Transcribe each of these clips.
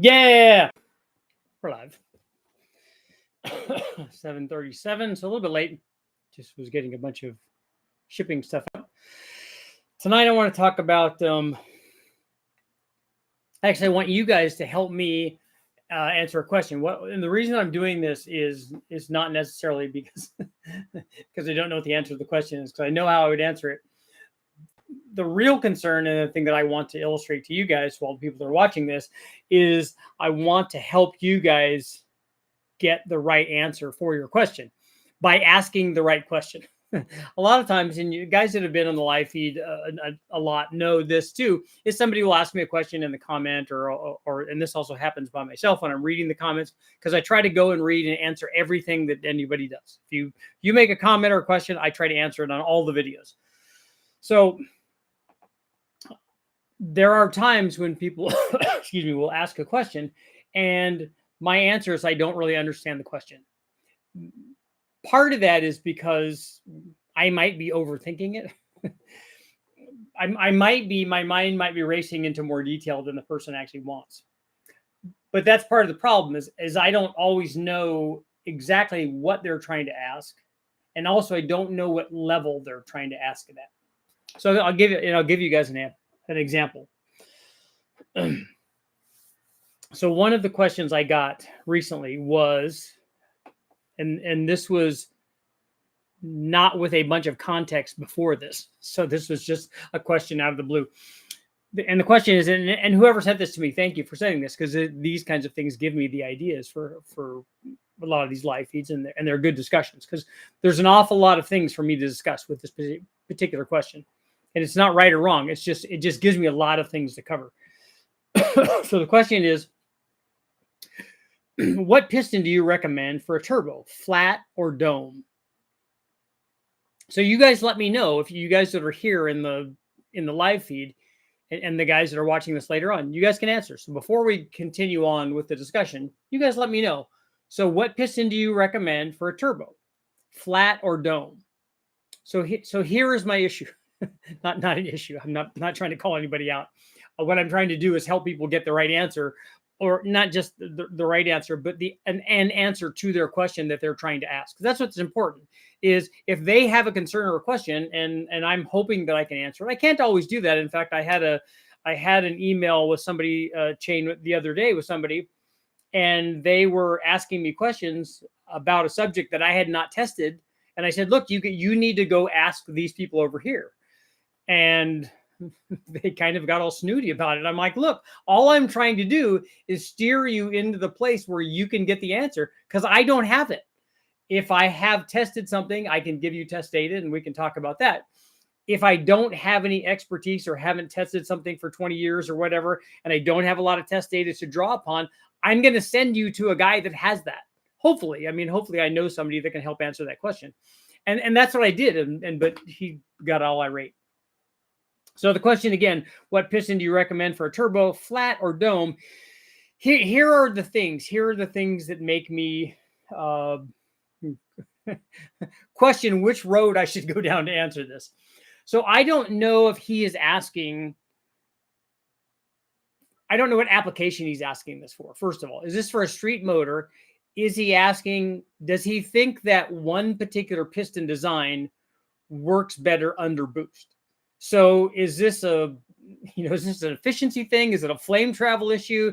Yeah, we're live. 7:37, so a little bit late. Just was getting a bunch of shipping stuff out. Tonight I want to talk about actually I want you guys to help me answer a question. And the reason I'm doing this is not necessarily because because I don't know what the answer to the question is, because I know how I would answer it. The real concern and the thing that I want to illustrate to you guys, while people that are watching this, is I want to help you guys get the right answer for your question by asking the right question. A lot of times, and you guys that have been on the live feed a lot know this too, is somebody will ask me a question in the comment, or and this also happens by myself when I'm reading the comments, because I try to go and read and answer everything that anybody does. If you make a comment or a question, I try to answer it on all the videos. So there are times when people excuse me, will ask a question and my answer is I don't really understand the question. Part of that is because I might be overthinking it. My mind might be racing into more detail than the person actually wants. But that's part of the problem is I don't always know exactly what they're trying to ask. And also I don't know what level they're trying to ask it at. So I'll give you guys an example. So one of the questions I got recently was, and this was not with a bunch of context before this. So this was just a question out of the blue. And the question is, and whoever sent this to me, thank you for sending this, because these kinds of things give me the ideas for a lot of these live feeds, and they're good discussions, because there's an awful lot of things for me to discuss with this particular question. And it's not right or wrong. It just gives me a lot of things to cover. So the question is, what piston do you recommend for a turbo, flat or dome? So you guys let me know, if you guys that are here in the live feed, and the guys that are watching this later on, you guys can answer. So before we continue on with the discussion, you guys let me know. So what piston do you recommend for a turbo, flat or dome? So here is my issue. not an issue. I'm not trying to call anybody out. What I'm trying to do is help people get the right answer, or not just the right answer, but an answer to their question that they're trying to ask. That's what's important, is if they have a concern or a question, and I'm hoping that I can answer it. I can't always do that. In fact, I had an email with somebody, chain the other day with somebody, and they were asking me questions about a subject that I had not tested. And I said, look, you need to go ask these people over here. And they kind of got all snooty about it. I'm like, look, all I'm trying to do is steer you into the place where you can get the answer, because I don't have it. If I have tested something, I can give you test data and we can talk about that. If I don't have any expertise or haven't tested something for 20 years or whatever, and I don't have a lot of test data to draw upon, I'm going to send you to a guy that has that. Hopefully I know somebody that can help answer that question. And that's what I did. But he got all irate. So the question again, what piston do you recommend for a turbo, flat or dome? Here are the things. Here are the things that make me question which road I should go down to answer this. So I don't know if he is asking, I don't know what application he's asking this for. First of all, is this for a street motor? Is he asking, does he think that one particular piston design works better under boost? So is this is this an efficiency thing? Is it a flame travel issue?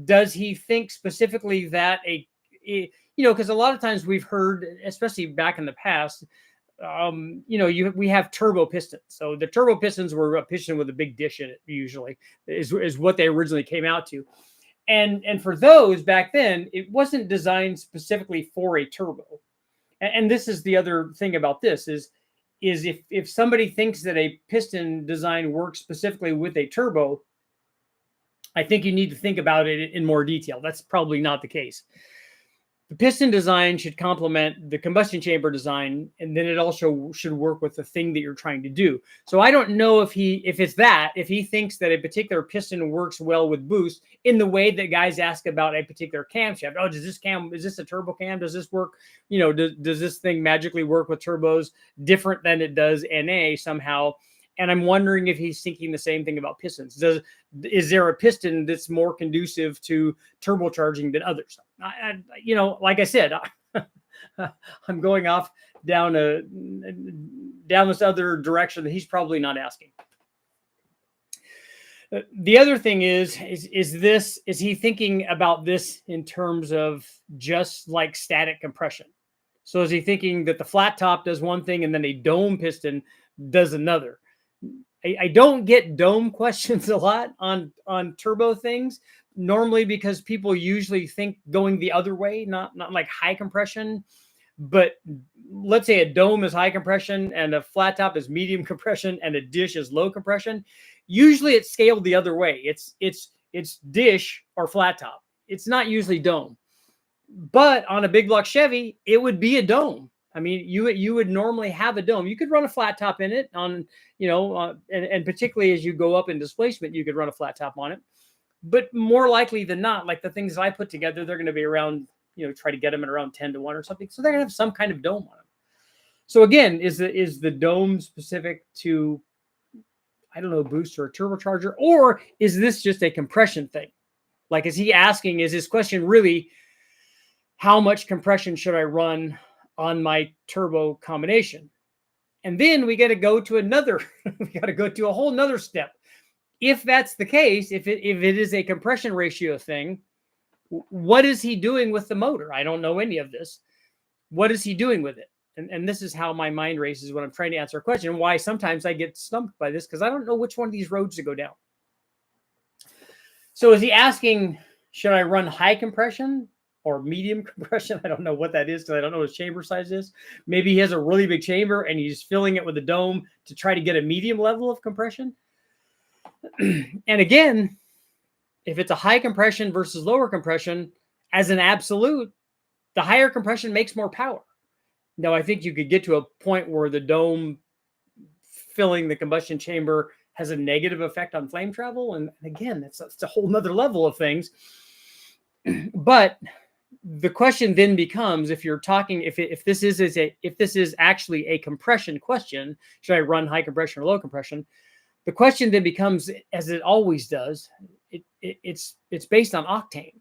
Does he think specifically that because a lot of times we've heard, especially back in the past, we have turbo pistons. So the turbo pistons were a piston with a big dish in it, usually is what they originally came out to. And for those back then, it wasn't designed specifically for a turbo. And this is the other thing about this is if somebody thinks that a piston design works specifically with a turbo, I think you need to think about it in more detail. That's probably not the case. The piston design should complement the combustion chamber design, and then it also should work with the thing that you're trying to do. So I don't know if he thinks that a particular piston works well with boost in the way that guys ask about a particular camshaft. Oh, is this a turbo cam? Does this work? Does this thing magically work with turbos different than it does NA somehow? And I'm wondering if he's thinking the same thing about pistons. Is there a piston that's more conducive to turbocharging than others? Like I said, I'm going off down this other direction that he's probably not asking. The other thing is he thinking about this in terms of just like static compression? So is he thinking that the flat top does one thing and then a dome piston does another? I don't get dome questions a lot on turbo things, normally because people usually think going the other way, not like high compression. But let's say a dome is high compression and a flat top is medium compression and a dish is low compression. Usually it's scaled the other way. It's dish or flat top. It's not usually dome. But on a big block Chevy, it would be a dome. I mean, you would normally have a dome. You could run a flat top in it on, and particularly as you go up in displacement, you could run a flat top on it. But more likely than not, like the things I put together, they're going to be around, try to get them at around 10-1 or something. So they're going to have some kind of dome on them. So again, is the dome specific to, I don't know, booster or turbocharger, or is this just a compression thing? Like, is he asking, is his question really, how much compression should I run on my turbo combination? And then we got to go to a whole nother step. If that's the case, if it is a compression ratio thing, what is he doing with the motor? I don't know any of this. What is he doing with it? And this is how my mind races when I'm trying to answer a question, and why sometimes I get stumped by this, because I don't know which one of these roads to go down. So is he asking, should I run high compression or medium compression? I don't know what that is, because I don't know what his chamber size is. Maybe he has a really big chamber and he's filling it with a dome to try to get a medium level of compression. And again, if it's a high compression versus lower compression, as an absolute, the higher compression makes more power. Now, I think you could get to a point where the dome filling the combustion chamber has a negative effect on flame travel. And again, that's a whole nother level of things. But the question then becomes, if you're talking, if this is actually a compression question, should I run high compression or low compression? The question then becomes, as it always does, it's based on octane.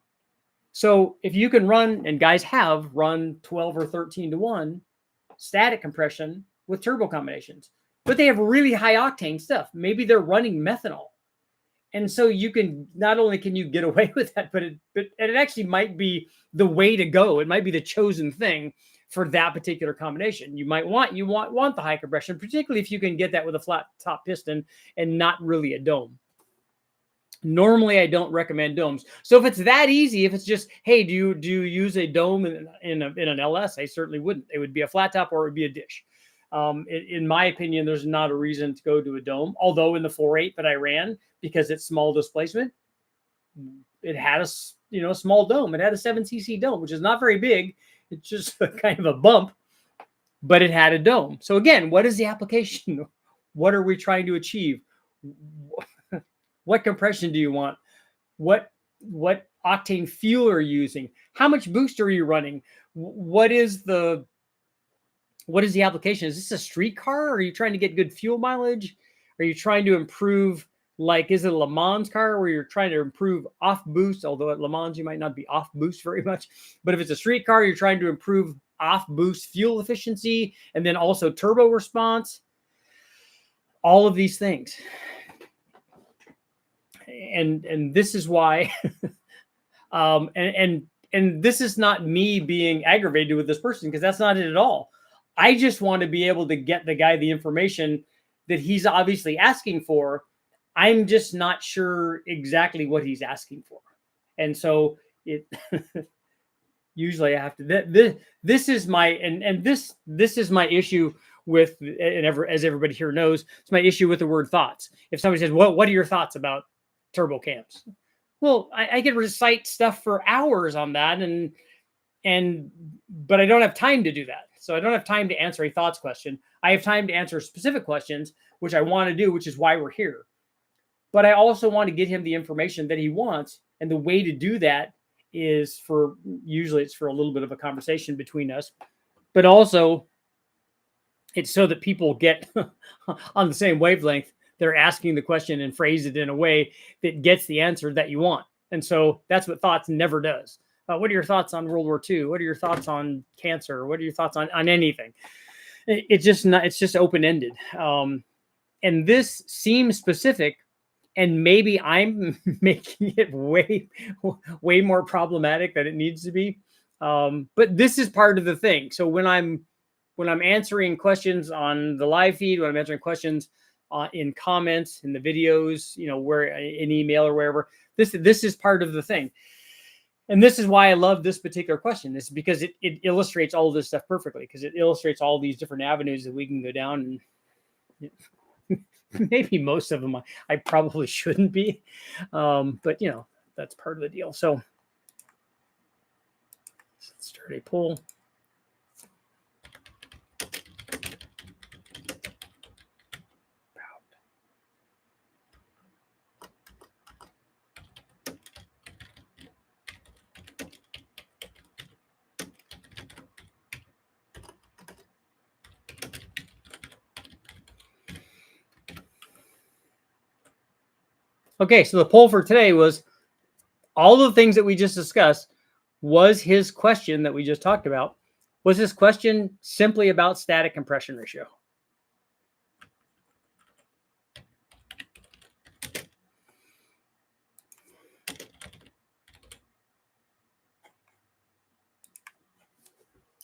So if you can run, and guys have run 12 or 13-1 static compression with turbo combinations, but they have really high octane stuff. Maybe they're running methanol. And so you can, not only can you get away with that, but it actually might be the way to go. It might be the chosen thing for that particular combination. You want the high compression, particularly if you can get that with a flat top piston and not really a dome. Normally, I don't recommend domes. So if it's that easy, if it's just, hey, do you use a dome in an LS? I certainly wouldn't. It would be a flat top or it would be a dish. In my opinion, there's not a reason to go to a dome. Although in the 4.8 that I ran, because it's small displacement, it had a small dome. It had a 7cc dome, which is not very big. It's just kind of a bump, but it had a dome. So again, what is the application? What are we trying to achieve? What compression do you want? What octane fuel are you using? How much boost are you running? What is the application? Is this a street car? Are you trying to get good fuel mileage? Are you trying to improve, like, is it a Le Mans car where you're trying to improve off boost? Although at Le Mans, you might not be off boost very much. But if it's a street car, you're trying to improve off boost fuel efficiency and then also turbo response. All of these things. And this is why, and this is not me being aggravated with this person, because that's not it at all. I just want to be able to get the guy the information that he's obviously asking for. I'm just not sure exactly what he's asking for. And so usually I have to, this is my, this is my issue with, and as everybody here knows, it's my issue with the word thoughts. If somebody says, what are your thoughts about turbo cams? Well, I could recite stuff for hours on that, but I don't have time to do that. So I don't have time to answer a thoughts question. I have time to answer specific questions, which I want to do, which is why we're here. But I also want to get him the information that he wants. And the way to do that is usually it's for a little bit of a conversation between us, but also It's so that people get on the same wavelength. They're asking the question and phrase it in a way that gets the answer that you want. And so that's what thoughts never does. What are your thoughts on World War II? What are your thoughts on cancer? What are your thoughts on anything? It's just not, it's just open-ended. And this seems specific, and maybe I'm making it way more problematic than it needs to be. But this is part of the thing. So when I'm answering questions on the live feed, when I'm answering questions in comments, in the videos, where in email or wherever, this is part of the thing. And this is why I love this particular question. This is because it illustrates all of this stuff perfectly, because it illustrates all these different avenues that we can go down. And maybe most of them I probably shouldn't be, but that's part of the deal. So let's start a poll. Okay, so the poll for today was all the things that we just discussed. Was his question that we just talked about, was his question simply about static compression ratio?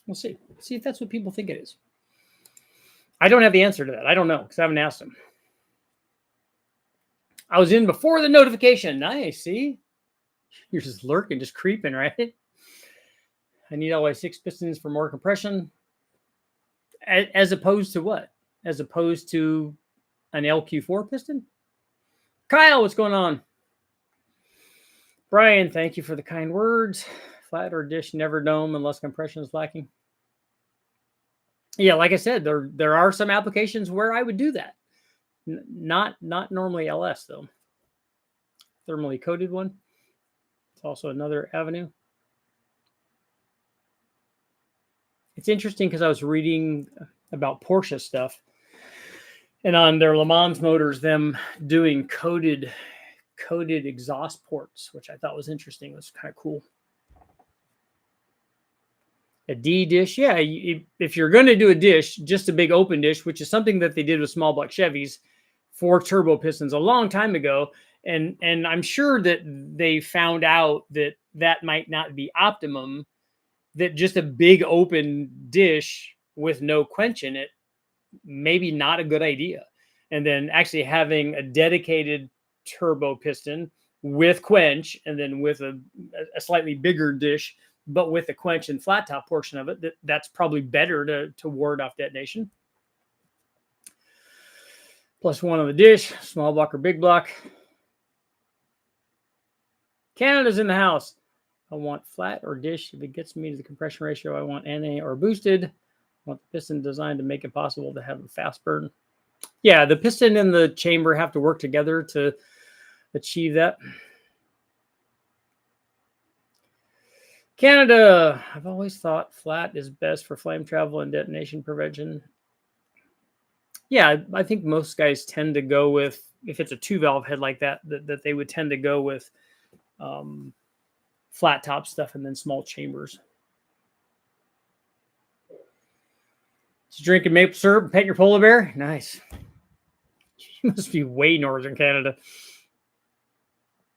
We'll see. See if that's what people think it is. I don't have the answer to that. I don't know, because I haven't asked them. I was in before the notification. Nice. See? You're just lurking, just creeping, right? I need always 6 pistons for more compression. As opposed to what? As opposed to an LQ4 piston? Kyle, what's going on? Brian, thank you for the kind words. Flat or dish, never dome unless compression is lacking. Yeah, like I said, there are some applications where I would do that. Not normally LS though. Thermally coated one. It's also another avenue. It's interesting because I was reading about Porsche stuff, and on their Le Mans motors, them doing coated exhaust ports, which I thought was interesting. It was kind of cool. A D dish, yeah. If you're going to do a dish, just a big open dish, which is something that they did with small block Chevys for turbo pistons a long time ago, and I'm sure that they found out that that might not be optimum. That just a big open dish with no quench in it, maybe not a good idea. And then actually having a dedicated turbo piston with quench, and then with a slightly bigger dish, but with the quench and flat top portion of it, that's probably better to ward off detonation. +1 on the dish, small block or big block. Canada's in the house. I want flat or dish. If it gets me to the compression ratio, I want NA or boosted. I want the piston designed to make it possible to have a fast burn. Yeah, the piston and the chamber have to work together to achieve that. Canada, I've always thought flat is best for flame travel and detonation prevention. Yeah, I think most guys tend to go with, if it's a 2-valve head like that they would tend to go with flat top stuff and then small chambers. Just drinking maple syrup and pet your polar bear? Nice. You must be way northern Canada.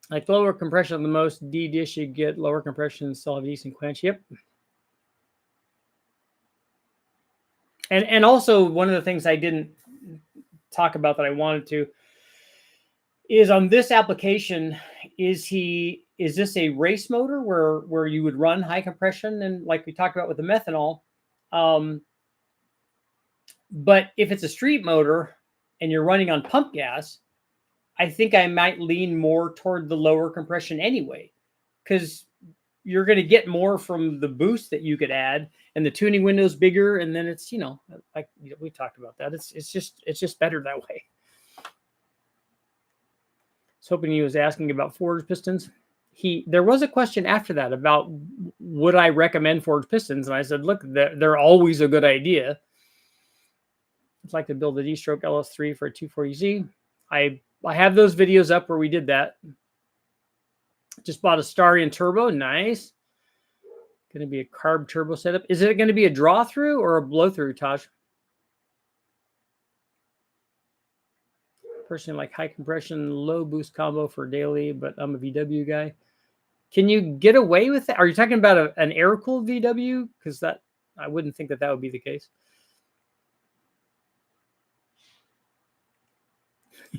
Like lower compression on the most D dish, you get lower compression and still have decent quench. Yep. And also one of the things I didn't talk about that I wanted to is on this application, is this a race motor where you would run high compression, and like we talked about with the methanol, but if it's a street motor and you're running on pump gas, I think I might lean more toward the lower compression anyway, because you're going to get more from the boost that you could add, and the tuning window's bigger, and then it's, like we talked about that. It's just better that way. I was hoping he was asking about forged pistons. There was a question after that about would I recommend forged pistons, and I said, look, they're always a good idea. I'd like to build a D-stroke LS3 for a 240Z. I have those videos up where we did that. Just bought a Starion turbo. Nice. Going to be a carb turbo setup. Is it going to be a draw through or a blow through, Taj? Personally, like high compression, low boost combo for daily, but I'm a VW guy. Can you get away with that? Are you talking about an air-cooled VW? Because that I wouldn't think that would be the case.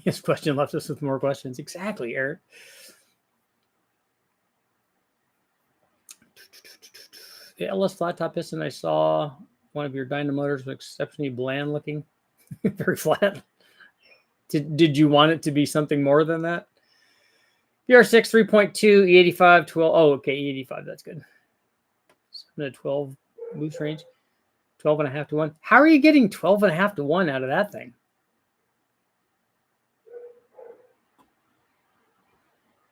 This question left us with more questions. Exactly, Eric. The LS flat top piston, I saw one of your dyno motors was exceptionally bland looking, very flat. Did you want it to be something more than that? VR6 3.2 E85 12. Oh, okay, E85. That's good. 7 to 12 boost range. 12.5 to 1. How are you getting 12.5 to 1 out of that thing?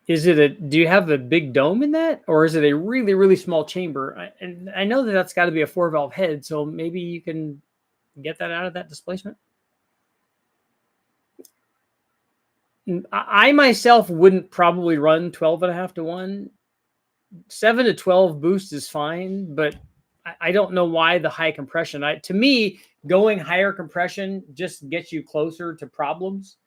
Is it do you have a big dome in that, or is it a really, really small chamber? And I know that that's got to be a 4-valve head, so maybe you can get that out of that displacement. I myself wouldn't probably run 12.5 to 1. 7 to 12 boost is fine, but I don't know why the high compression. To me, going higher compression just gets you closer to problems.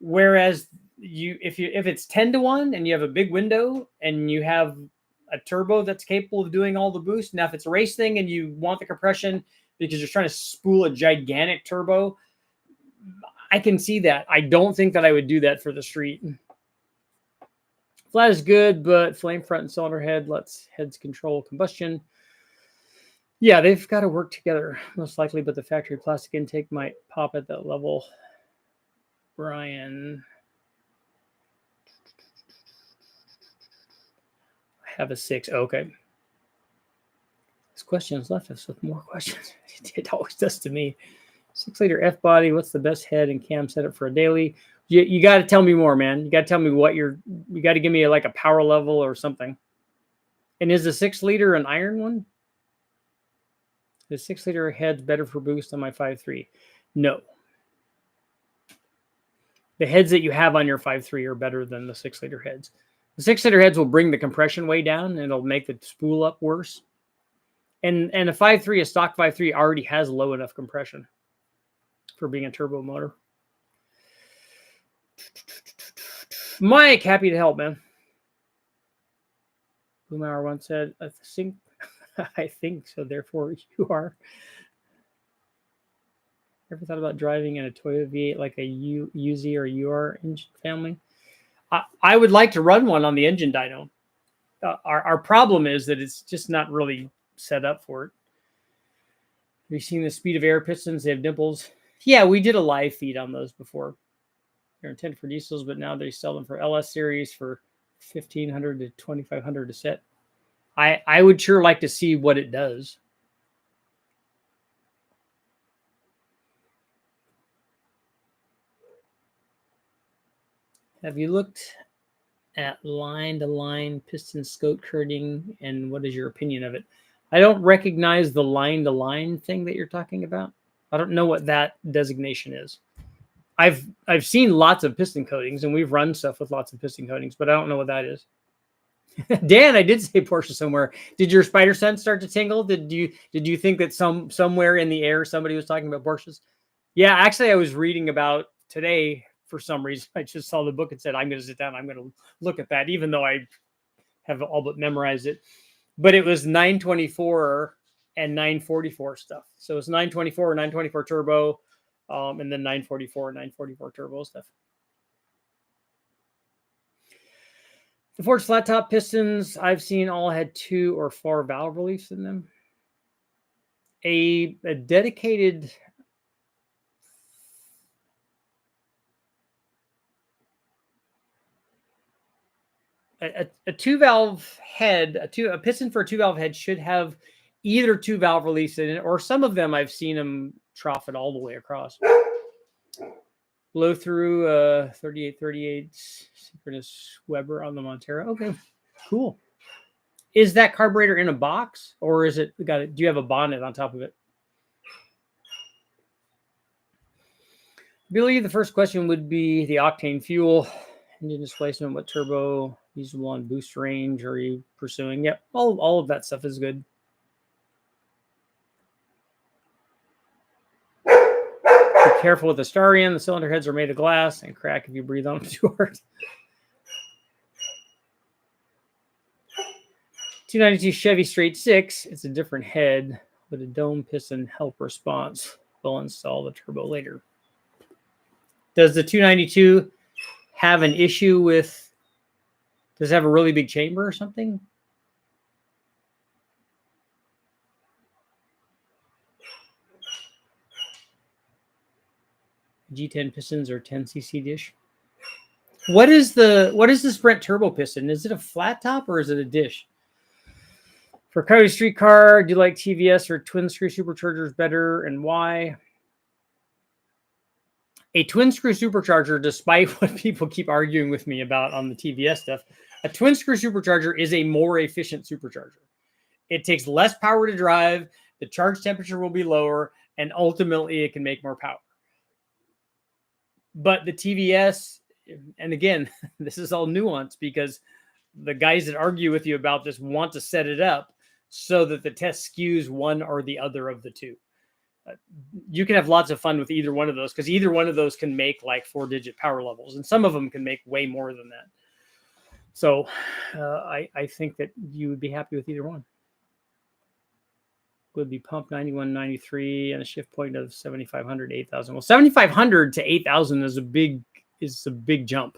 Whereas if it's 10 to 1 and you have a big window and you have a turbo that's capable of doing all the boost, now if it's a race thing and you want the compression because you're trying to spool a gigantic turbo, I can see that. I don't think that I would do that for the street. Flat is good, but flame front and cylinder head lets heads control combustion. Yeah, they've got to work together, most likely, but the factory plastic intake might pop at that level. Brian. I have a 6. Okay. This question has left us with more questions. It always does to me. 6-liter F body. What's the best head and cam setup for a daily? You got to tell me more, man. You got to tell me what you got to give me like a power level or something. And is the 6-liter an iron one? The 6-liter head's better for boost on my 5.3. No. The heads that you have on your 5.3 are better than the 6-liter heads. The 6-liter heads will bring the compression way down and it'll make the spool up worse. And a 5.3, a stock 5.3 already has low enough compression for being a turbo motor. Mike, happy to help, man. Boomhauer once said, I think so, therefore you are. Ever thought about driving in a Toyota V8 like a UZ or UR engine family? I would like to run one on the engine dyno. Our problem is that it's just not really set up for it. Have you seen the speed of air pistons? They have dimples. Yeah, we did a live feed on those before. They're intended for diesels, but now they sell them for LS series for $1,500 to $2,500 a set. I would sure like to see what it does. Have you looked at line-to-line piston scope kerning, and what is your opinion of it? I don't recognize the line-to-line thing that you're talking about. I don't know what that designation is. I've seen lots of piston coatings, and we've run stuff with lots of piston coatings, but I don't know what that is. Dan, I did say Porsche somewhere. Did your spider sense start to tingle? Did you think that somewhere in the air somebody was talking about Porsches? Yeah, actually, I was reading about today. For some reason, I just saw the book and said, I'm going to sit down. I'm going to look at that, even though I have all but memorized it. But it was 924 and 944 stuff. So it's 924 or 924 turbo, and then 944 and 944 turbo stuff. The Ford's flat top pistons I've seen all had 2 or 4 valve reliefs in them. A dedicated... A 2-valve head, a piston for a 2-valve head should have either 2 valve reliefs in it, or some of them I've seen them trough it all the way across. Blow through 3838 synchronous Weber on the Montero. Okay, cool. Is that carburetor in a box, or is it do you have a bonnet on top of it? I believe the first question would be the octane fuel, engine displacement, what turbo, usable on boost range are you pursuing? Yep, all of that stuff is good. Be careful with the Starion. The cylinder heads are made of glass and crack if you breathe on them too hard. 292 Chevy straight 6. It's a different head with a dome piston help response. We'll install the turbo later. Does the 292 have an issue with, does it have a really big chamber or something? G10 pistons or 10cc dish. What is the Sprint turbo piston? Is it a flat top or is it a dish? For Coyote Street Car, do you like TVS or twin screw superchargers better and why? A twin screw supercharger, despite what people keep arguing with me about on the TVS stuff, a twin screw supercharger is a more efficient supercharger. It takes less power to drive, the charge temperature will be lower, and ultimately it can make more power. But the TVS, and again, this is all nuance because the guys that argue with you about this want to set it up so that the test skews one or the other of the two. You can have lots of fun with either one of those because either one of those can make like 4-digit power levels, and some of them can make way more than that. So I think that you would be happy with either one. Would be pump 91, 93, and a shift point of 7,500 to 8,000. Well, 7,500 to 8,000 is a big jump.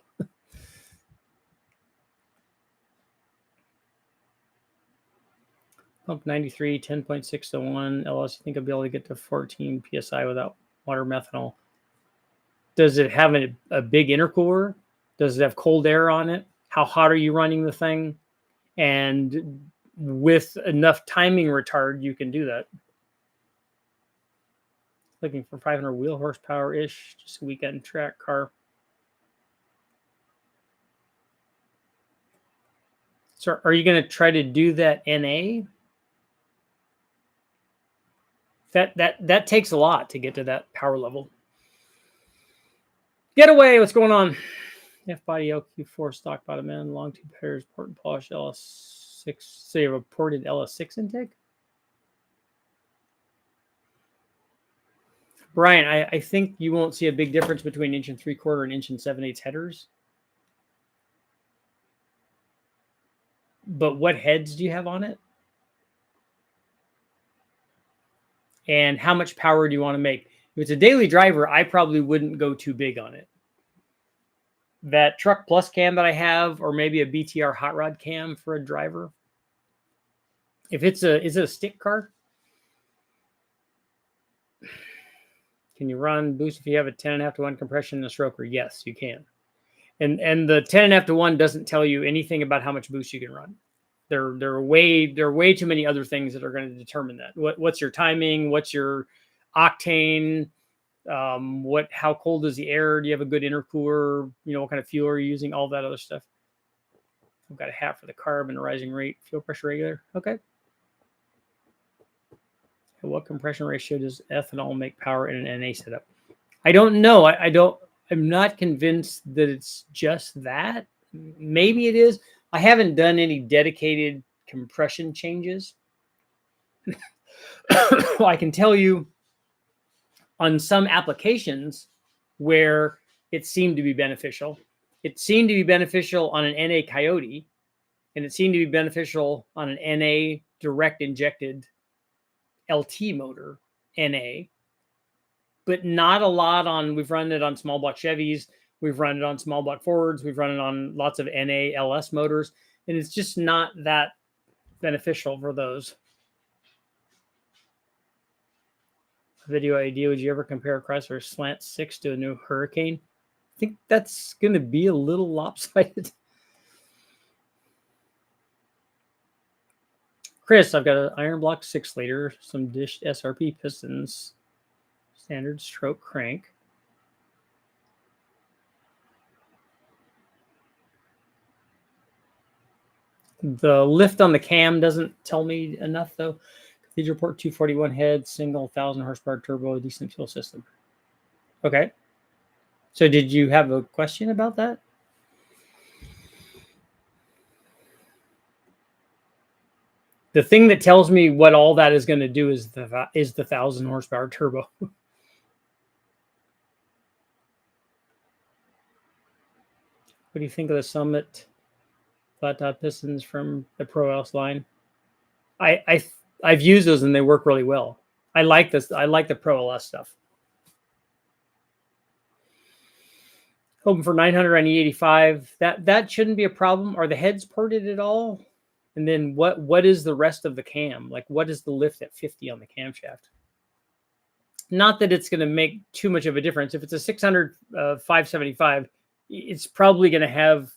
Pump 93, 10.6 to 1 LS. You think I'll be able to get to 14 psi without water methanol? Does it have a big intercooler? Does it have cold air on it? How hot are you running the thing? And with enough timing retard, you can do that. Looking for 500 wheel horsepower-ish, just a weekend track car. So are you going to try to do that NA? That takes a lot to get to that power level. Getaway, what's going on? F-body LQ4 stock bottom end, long tube pairs, port and polish LS6. So you have a ported LS6 intake? Brian, I think you won't see a big difference between 1 3/4 and 1 7/8 headers. But what heads do you have on it? And how much power do you want to make? If it's a daily driver, I probably wouldn't go too big on it. That Truck Plus cam that I have, or maybe a BTR hot rod cam for a driver. If is it a stick car? Can you run boost if you have a 10.5 to 1 compression in a stroker? Yes, you can. And the 10.5 to 1 doesn't tell you anything about how much boost you can run. There are way too many other things that are going to determine that. What's your timing? What's your octane? How cold is the air? Do you have a good intercooler? What kind of fuel are you using? All that other stuff. I've got a hat for the carb and a rising rate. Fuel pressure regular. Okay. What compression ratio does ethanol make power in an NA setup? I don't know. I'm not convinced that it's just that. Maybe it is. I haven't done any dedicated compression changes. I can tell you on some applications where it seemed to be beneficial. It seemed to be beneficial on an NA Coyote, and it seemed to be beneficial on an NA direct injected LT motor, NA, but not a lot on, we've run it on small block Chevys, we've run it on small block Fords, we've run it on lots of NA LS motors, and it's just not that beneficial for those. Video idea, would you ever compare a Chrysler Slant 6 to a new Hurricane? I think that's going to be a little lopsided. Chris, I've got an iron block 6-liter, some dished SRP pistons, standard stroke crank. The lift on the cam doesn't tell me enough, though. Cathedral port 241 head, single 1,000 horsepower turbo, decent fuel system. Okay. So did you have a question about that? The thing that tells me what all that is going to do is the 1,000 horsepower turbo. What do you think of the Summit flat top pistons from the Pro Else line? I've used those and they work really well. I like this. I like the Pro LS stuff. Hoping for 900 on E85. That shouldn't be a problem. Are the heads ported at all? And then what is the rest of the cam? Like, what is the lift at 50 on the camshaft? Not that it's going to make too much of a difference. If it's a 600 575, it's probably going to have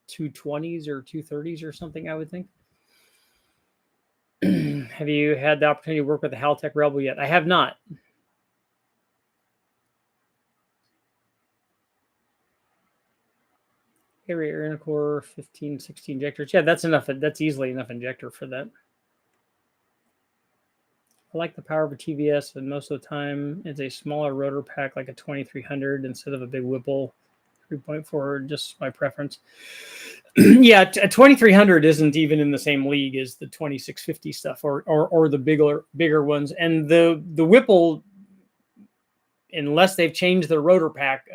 220s or 230s or something, I would think. Have you had the opportunity to work with the Haltech Rebel yet? I have not. Area intercore 15, 16 injectors. Yeah, that's enough. That's easily enough injector for that. I like the power of a TVS, and most of the time it's a smaller rotor pack like a 2300 instead of a big Whipple 3.4, just my preference. Yeah, a 2300 isn't even in the same league as the 2650 stuff or the bigger ones. And the Whipple, unless they've changed their rotor pack,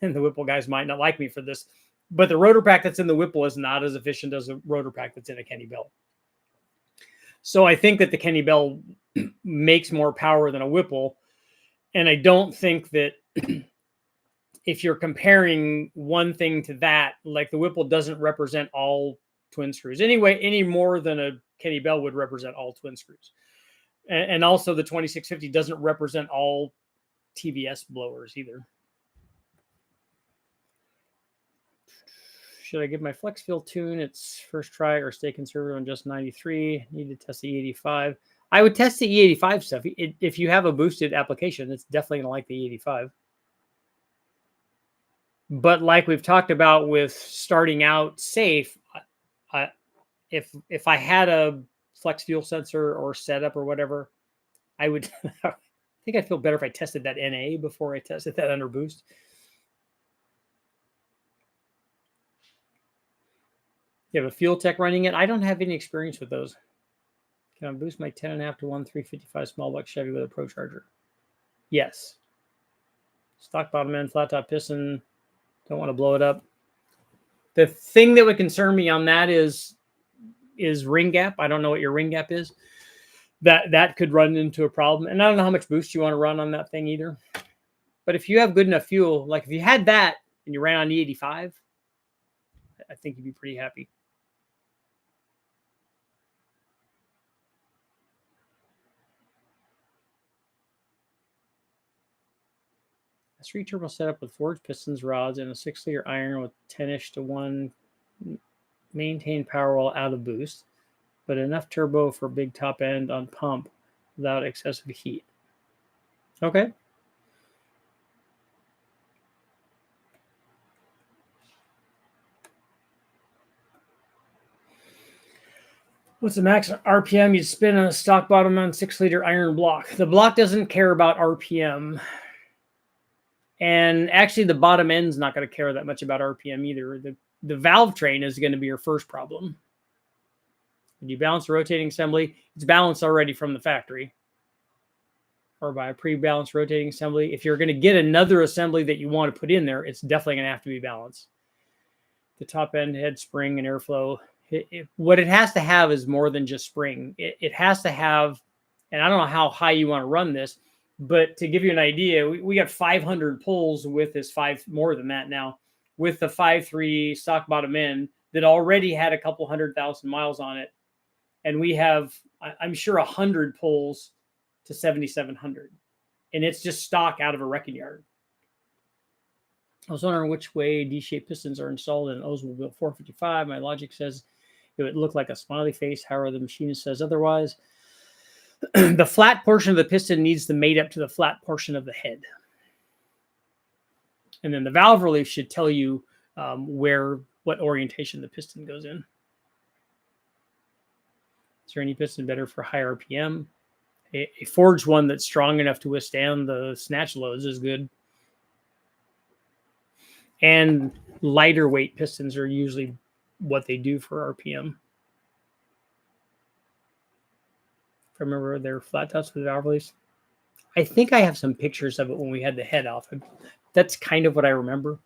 and the Whipple guys might not like me for this, but the rotor pack that's in the Whipple is not as efficient as the rotor pack that's in a Kenny Bell. So I think that the Kenny Bell makes more power than a Whipple. And I don't think that if you're comparing one thing to that, like the Whipple doesn't represent all twin screws anyway, any more than a Kenny Bell would represent all twin screws. And also the 2650 doesn't represent all TVS blowers either. Should I give my flex fuel tune its first try or stay conservative on just 93? Need to test the E85. I would test the E85 stuff. If you have a boosted application, it's definitely going to like the E85. But like we've talked about with starting out safe, if I had a flex fuel sensor or setup or whatever, I would I think I'd feel better if I tested that NA before I tested that under boost. You have a fuel tech running it. I don't have any experience with those. Can I boost my 10.5 to 1 355 small block Chevy with a Pro Charger? Yes. Stock bottom end, flat top piston. Don't want to blow it up. The thing that would concern me on that is ring gap. I don't know what your ring gap is. That could run into a problem. And I don't know how much boost you want to run on that thing either. But if you have good enough fuel, like if you had that and you ran on E85, I think you'd be pretty happy. A 3 turbo setup with forged pistons, rods, and a 6-liter iron with 10-ish to 1 maintain power while out of boost, but enough turbo for big top end on pump without excessive heat. Okay. What's the max RPM you'd spin on a stock bottom on 6-liter iron block? The block doesn't care about RPM. And actually, the bottom end's not going to care that much about RPM either. The valve train is going to be your first problem. When you balance the rotating assembly, it's balanced already from the factory or by a pre-balanced rotating assembly. If you're going to get another assembly that you want to put in there, it's definitely going to have to be balanced. The top end head spring and airflow. What it has to have is more than just spring. It has to have, and I don't know how high you want to run this, but to give you an idea, we got 500 pulls with this more than that now, with the 5.3 stock bottom end that already had a couple 100,000 miles on it. And we have, I'm sure, 100 pulls to 7,700. And it's just stock out of a wrecking yard. I was wondering which way D-shaped pistons are installed in an Oldsmobile 455. My logic says it would look like a smiley face. However, the machinist says otherwise. The flat portion of the piston needs to mate up to the flat portion of the head. And then the valve relief should tell you what orientation the piston goes in. Is there any piston better for high RPM? A forged one that's strong enough to withstand the snatch loads is good. And lighter weight pistons are usually what they do for RPM. If I remember, they're flat tops with valve release. I think I have some pictures of it when we had the head off. That's kind of what I remember.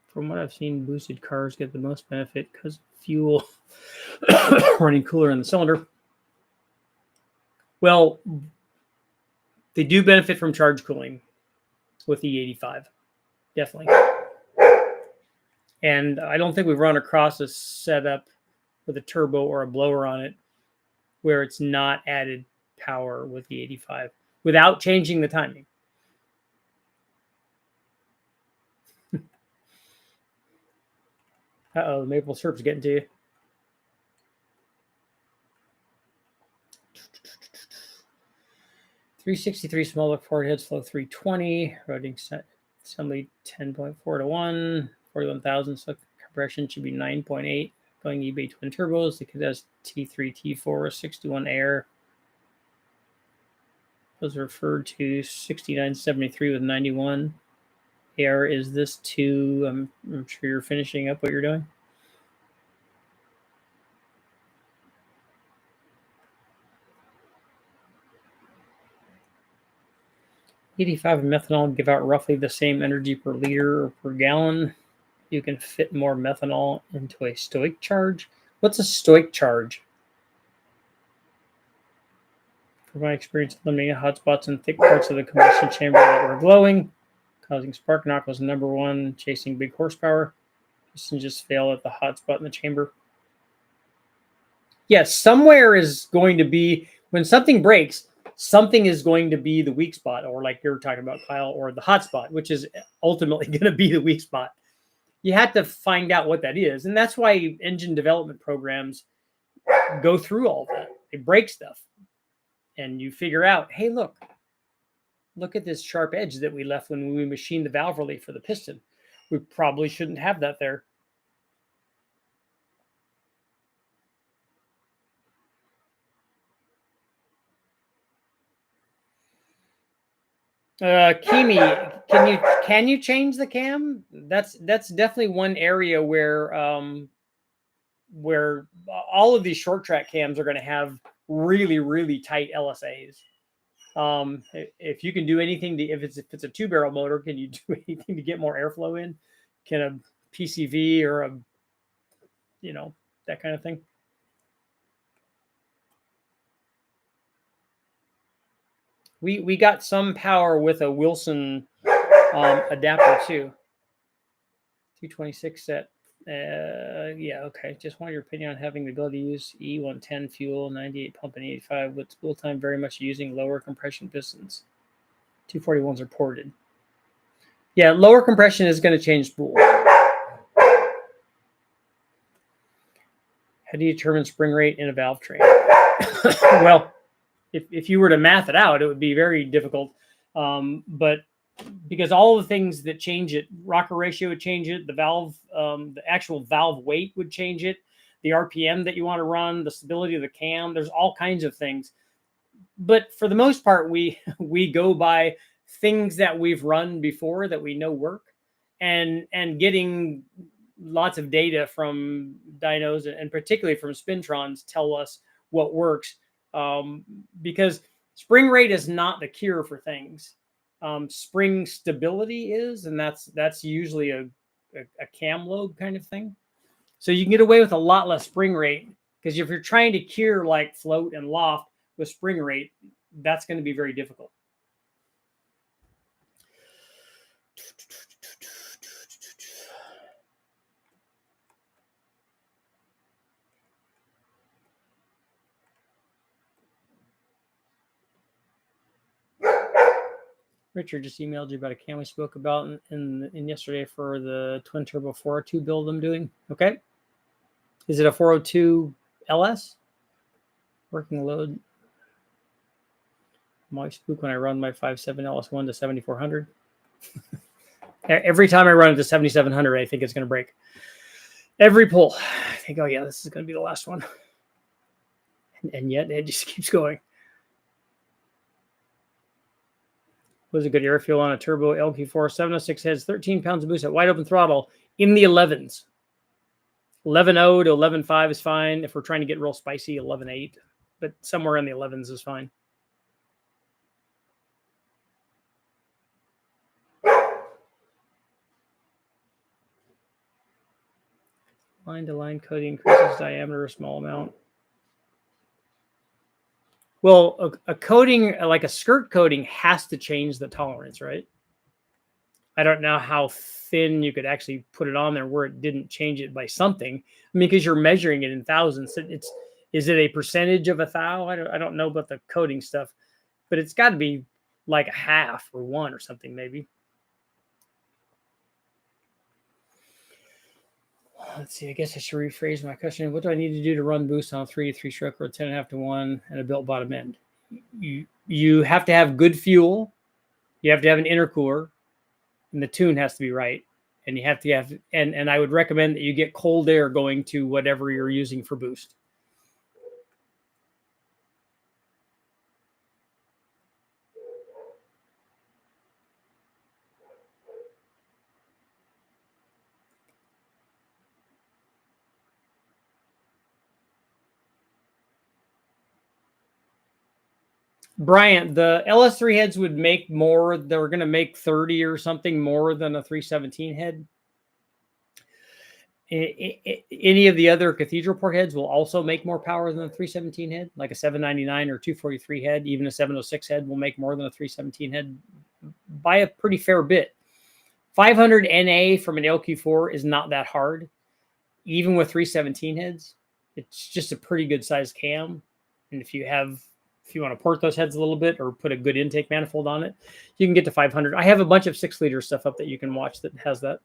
From what I've seen, boosted cars get the most benefit because fuel running cooler in the cylinder. Well, they do benefit from charge cooling with E85, definitely. And I don't think we've run across a setup with a turbo or a blower on it where it's not added power with E85 without changing the timing. Uh-oh, the maple syrup's getting to you. .363 small look forward heads flow 320 routing set assembly 10.4 to 1 41,000 so compression should be 9.8 going eBay twin turbos. It has T3 T4 61 air. Was referred to 6973 with 91 air. Is this too? I'm sure you're finishing up what you're doing. E85 and methanol give out roughly the same energy per liter or per gallon. You can fit more methanol into a stoic charge. What's a stoic charge? From my experience, eliminating hotspots in thick parts of the combustion chamber that were glowing, causing spark knock was number one, chasing big horsepower. Piston just fail at the hotspot in the chamber. Yes, somewhere is going to be, when something breaks, something is going to be the weak spot, or like you're talking about, Kyle, or the hot spot, which is ultimately going to be the weak spot. You have to find out what that is. And that's why engine development programs go through all that. They break stuff. And you figure out, hey, look at this sharp edge that we left when we machined the valve relief for the piston. We probably shouldn't have that there. Kimi, can you change the cam? That's definitely one area where all of these short track cams are going to have really tight LSAs. If you can do anything to, if it's a 2-barrel motor, can you do anything to get more airflow in? Can a PCV or a, that kind of thing? We got some power with a Wilson adapter too. 226 set. Yeah, okay. Just want your opinion on having the ability to use E110 fuel, 98 pump, and 85 with spool time very much using lower compression pistons. 241s are ported. Yeah, lower compression is going to change spool. How do you determine spring rate in a valve train? Well, if you were to math it out, it would be very difficult. But because all the things that change it, rocker ratio would change it, the valve, the actual valve weight would change it, the RPM that you want to run, the stability of the cam, there's all kinds of things. But for the most part, we go by things that we've run before that we know work, and getting lots of data from dynos and particularly from spintrons tell us what works. Because spring rate is not the cure for things. Spring stability is, and that's usually a cam lobe kind of thing. So you can get away with a lot less spring rate, because if you're trying to cure like float and loft with spring rate, that's going to be very difficult. Richard just emailed you about a cam we spoke about in yesterday for the twin turbo 402 build I'm doing. Okay. Is it a 402 LS? Working load. I'm always spooked when I run my 5.7 LS1 to 7,400. Every time I run it to 7,700, I think it's going to break. Every pull, I think, oh yeah, this is going to be the last one. And yet it just keeps going. Was a good air fuel on a turbo LQ4, 706 heads, 13 pounds of boost at wide open throttle in the 11s. 11.0 to 11.5 is fine. If we're trying to get real spicy, 11.8, but somewhere in the 11s is fine. Line-to-line coating increases diameter a small amount. Well, a coating, like a skirt coating, has to change the tolerance, right? I don't know how thin you could actually put it on there where it didn't change it by something. I mean, because you're measuring it in thousands. Is it a percentage of a thou? I don't know about the coating stuff, but it's got to be like a half or one or something maybe. Let's see. I guess I should rephrase my question. What do I need to do to run boost on a 3 to 3 stroke or a 10.5 to 1 and a built bottom end? You have to have good fuel. You have to have an intercooler, and the tune has to be right. And you have to have, and I would recommend that you get cold air going to whatever you're using for boost. Bryant, the LS3 heads would make more. They're going to make 30 or something more than a 317 head. Any of the other cathedral port heads will also make more power than a 317 head, like a 799 or 243 head. Even a 706 head will make more than a 317 head by a pretty fair bit. 500 NA from an LQ4 is not that hard, even with 317 heads. It's just a pretty good sized cam. And if you want to port those heads a little bit or put a good intake manifold on it, you can get to 500. I have a bunch of 6-liter stuff up that you can watch that has that.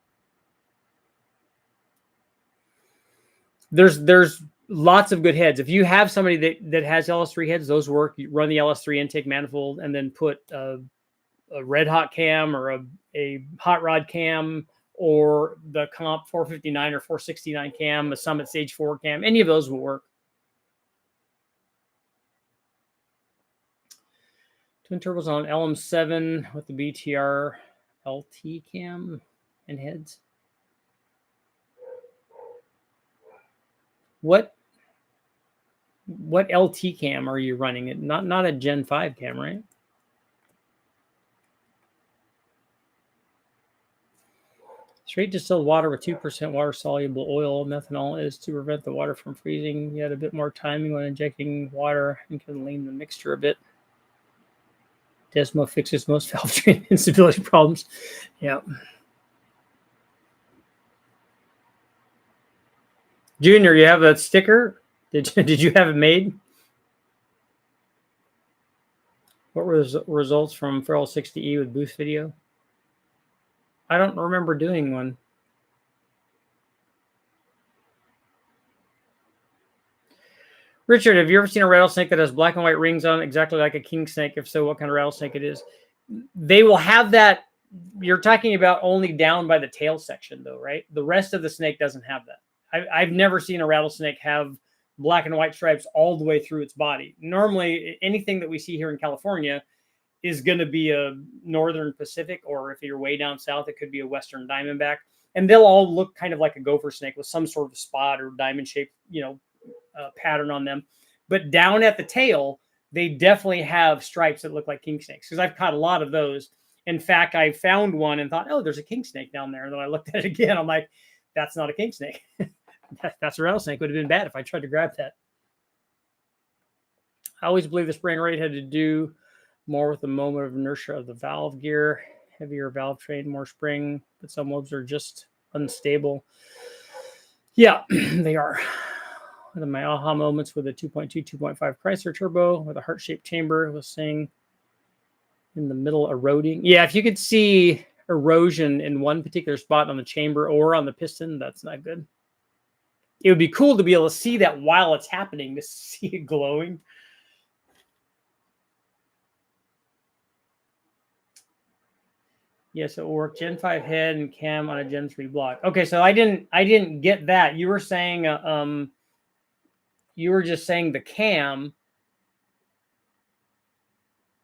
There's lots of good heads. If you have somebody that has LS3 heads, those work. You run the LS3 intake manifold and then put a red hot cam or a hot rod cam or the comp 459 or 469 cam, a Summit Stage 4 cam. Any of those will work. Twin turbos on LM7 with the BTR LT cam and heads. What LT cam are you running? It not a Gen 5 cam, right? Straight distilled water with 2% water-soluble oil methanol is to prevent the water from freezing. You had a bit more timing when injecting water and can lean the mixture a bit. Desmo fixes most valve train instability problems. Yeah. Junior, you have a sticker? Did you have it made? What were the results from Feral 60E with boost video? I don't remember doing one. Richard, have you ever seen a rattlesnake that has black and white rings on it, exactly like a king snake? If so, what kind of rattlesnake it is? They will have that. You're talking about only down by the tail section, though, right? The rest of the snake doesn't have that. I've never seen a rattlesnake have black and white stripes all the way through its body. Normally, anything that we see here in California is going to be a northern Pacific, or if you're way down south, it could be a western diamondback. And they'll all look kind of like a gopher snake with some sort of spot or diamond shaped, pattern on them. But down at the tail, they definitely have stripes that look like king snakes, because I've caught a lot of those. In fact, I found one and thought, oh, there's a king snake down there. And then I looked at it again. I'm like, that's not a king snake. That's a rattlesnake. Would have been bad if I tried to grab that. I always believe the spring rate had to do more with the moment of inertia of the valve gear. Heavier valve train, more spring, but some lobes are just unstable. Yeah, they are. One of my aha moments with a 2.2, 2.5 Chrysler turbo with a heart-shaped chamber was saying in the middle eroding. Yeah, if you could see erosion in one particular spot on the chamber or on the piston, that's not good. It would be cool to be able to see that while it's happening, to see it glowing. Yes, it will work. Gen 5 head and cam on a Gen 3 block. Okay, so I didn't get that. You were saying you were just saying the cam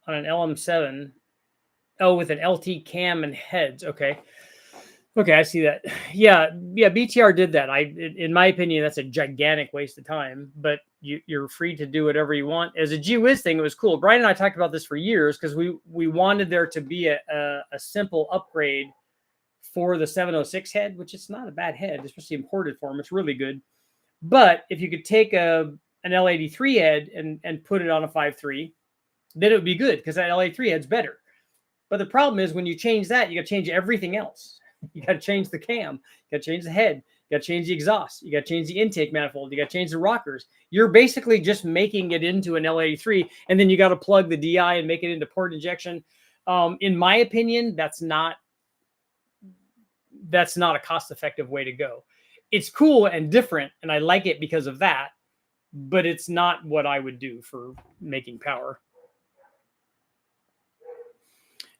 on an LM7. Oh, with an LT cam and heads. Okay. Okay, I see that. Yeah, BTR did that. In my opinion, that's a gigantic waste of time. But you're free to do whatever you want. As a GWiz thing, it was cool. Brian and I talked about this for years because we wanted there to be a simple upgrade for the 706 head, which is not a bad head, especially imported form. It's really good. But if you could take an L83 head and put it on a 5.3, then it would be good because that L83 head's better. But the problem is when you change that, you got to change everything else. You got to change the cam. You got to change the head. You got to change the exhaust. You got to change the intake manifold. You got to change the rockers. You're basically just making it into an L83, and then you got to plug the DI and make it into port injection. In my opinion, that's not a cost-effective way to go. It's cool and different, and I like it because of that, but it's not what I would do for making power.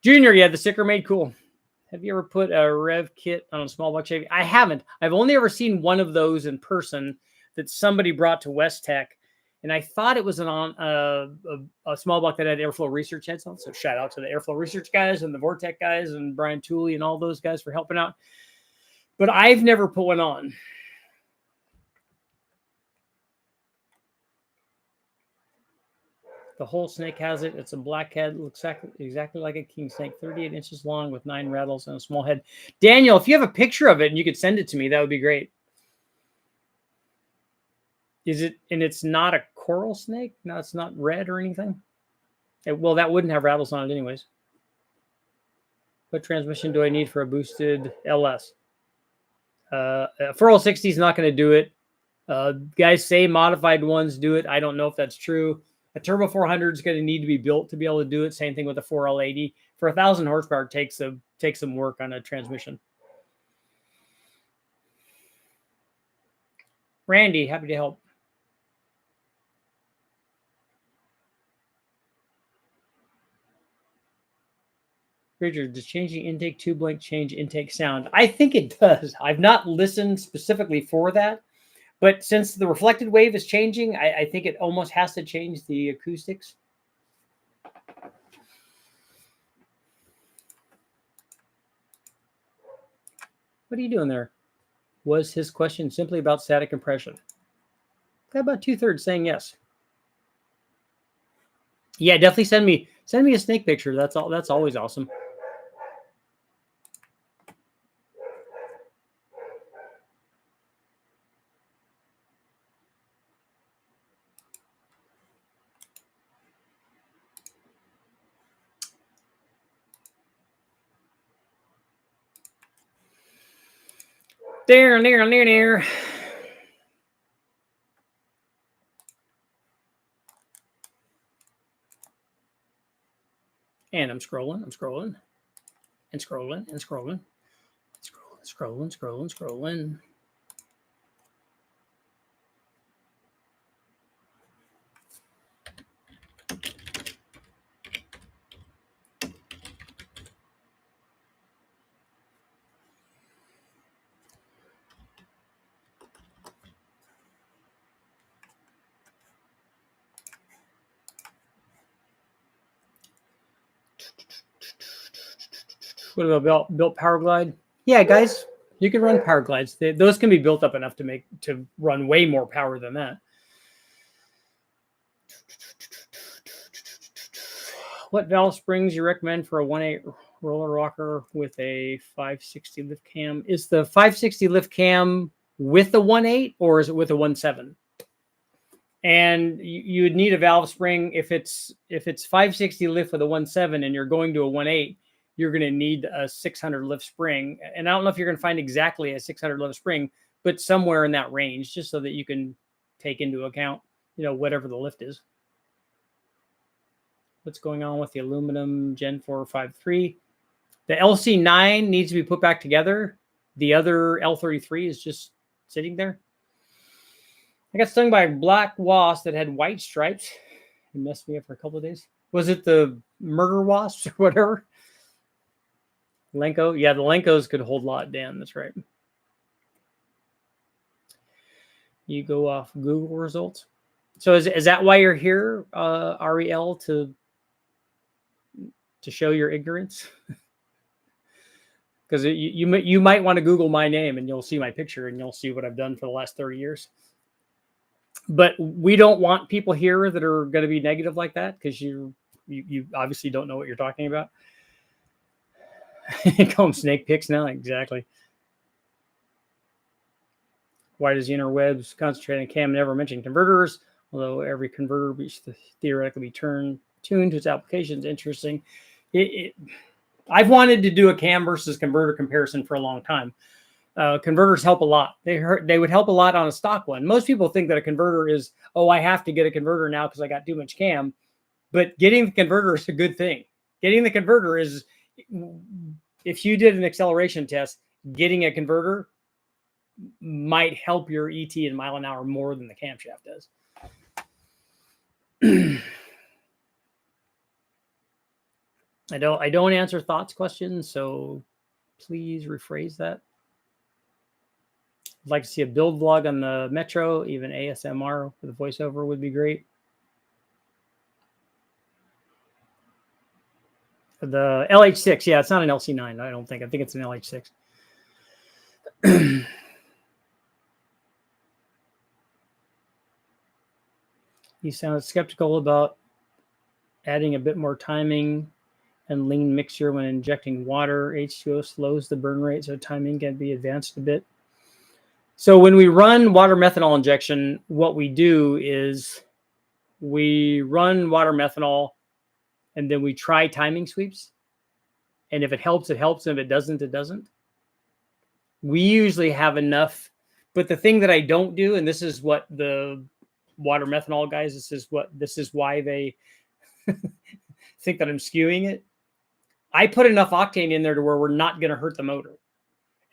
Junior, yeah, the sticker made cool. Have you ever put a rev kit on a small block Chevy? I haven't. I've only ever seen one of those in person that somebody brought to West Tech, and I thought it was on a small block that had airflow research heads on. So shout out to the airflow research guys and the Vortec guys and Brian Tooley and all those guys for helping out. But I've never put one on. The whole snake has it. It's a black head. Looks exactly like a king snake, 38 inches long with 9 rattles and a small head. Daniel, if you have a picture of it and you could send it to me, that would be great. Is it, and it's not a coral snake? No, it's not red or anything? Well, that wouldn't have rattles on it anyways. What transmission do I need for a boosted LS? 4L60 is not going to do it. Guys say modified ones do it. I don't know if that's true. A turbo 400 is going to need to be built to be able to do it. Same thing with a 4L80. For 1,000 horsepower, it takes some work on a transmission. Randy, happy to help. Richard, does changing intake tube length change intake sound? I think it does. I've not listened specifically for that. But since the reflected wave is changing, I think it almost has to change the acoustics. What are you doing there? Was his question simply about static compression? Got about 2/3 saying yes. Yeah, definitely send me a snake picture. That's all. That's always awesome. There. And I'm scrolling. What about built Power Glide? Yeah, guys, you can run Power Glides. Those can be built up enough to run way more power than that. What valve springs you recommend for a 1.8 roller rocker with a 560 lift cam? Is the 560 lift cam with the 1.8 or is it with a 1.7? And you would need a valve spring if it's 560 lift with a 1.7 and you're going to a 1.8. You're going to need a 600 lift spring. And I don't know if you're going to find exactly a 600 lift spring, but somewhere in that range, just so that you can take into account, whatever the lift is. What's going on with the aluminum Gen 453? The LC9 needs to be put back together. The other L33 is just sitting there. I got stung by a black wasp that had white stripes. It messed me up for a couple of days. Was it the murder wasps or whatever? Lenko? Yeah, the Lenkos could hold a lot, Dan. That's right. You go off Google results. So is that why you're here, REL, to to show your ignorance. Because you might want to Google my name and you'll see my picture and you'll see what I've done for the last 30 years. But we don't want people here that are going to be negative like that, because you obviously don't know what you're talking about. Call them snake picks now. Exactly. Why does the interwebs concentrate on cam, never mention converters? Although every converter should theoretically be tuned to its applications. Interesting. I've wanted to do a cam versus converter comparison for a long time. Converters help a lot. They would help a lot on a stock one. Most people think that a converter is, oh, I have to get a converter now because I got too much cam. But getting the converter is a good thing. Getting the converter is, if you did an acceleration test, getting a converter might help your ET in mile an hour more than the camshaft does. I don't answer thoughts questions, so please rephrase that. I'd like to see a build vlog on the Metro, even ASMR for the voiceover would be great. The LH6, yeah, it's not an LC9, I don't think. I think it's an LH6. You sound skeptical about adding a bit more timing and lean mixture when injecting water. H2O slows the burn rate, so timing can be advanced a bit. So when we run water methanol injection, what we do is we run water methanol and then we try timing sweeps. And if it helps, it helps. And if it doesn't, it doesn't. We usually have enough. But the thing that I don't do, and this is what the water methanol guys, this is why they think that I'm skewing it. I put enough octane in there to where we're not going to hurt the motor.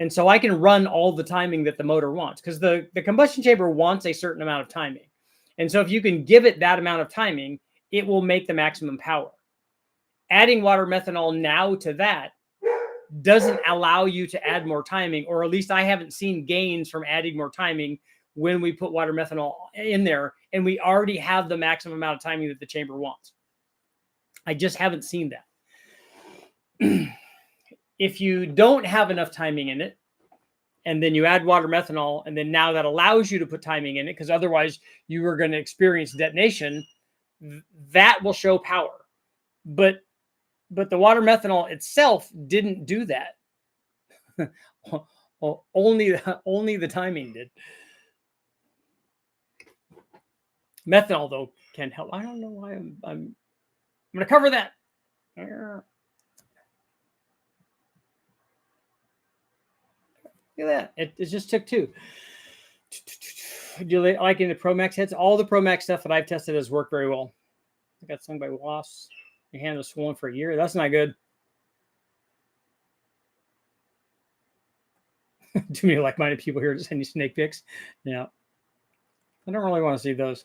And so I can run all the timing that the motor wants, because the combustion chamber wants a certain amount of timing. And so if you can give it that amount of timing, it will make the maximum power. Adding water methanol now to that doesn't allow you to add more timing, or at least I haven't seen gains from adding more timing when we put water methanol in there and we already have the maximum amount of timing that the chamber wants. I just haven't seen that. If you don't have enough timing in it, and then you add water methanol, and then now that allows you to put timing in it, because otherwise you are going to experience detonation, that will show power. But the water methanol itself didn't do that. only the timing did. Methanol, though, can help. I don't know why I'm going to cover that. Look at that. It just took two. Do you like in the Pro Max heads? All the Pro Max stuff that I've tested has worked very well. I got stung by wasps. Your hand was swollen for a year. That's not good. Too many like-minded people here to send you snake pics. Yeah. I don't really want to see those.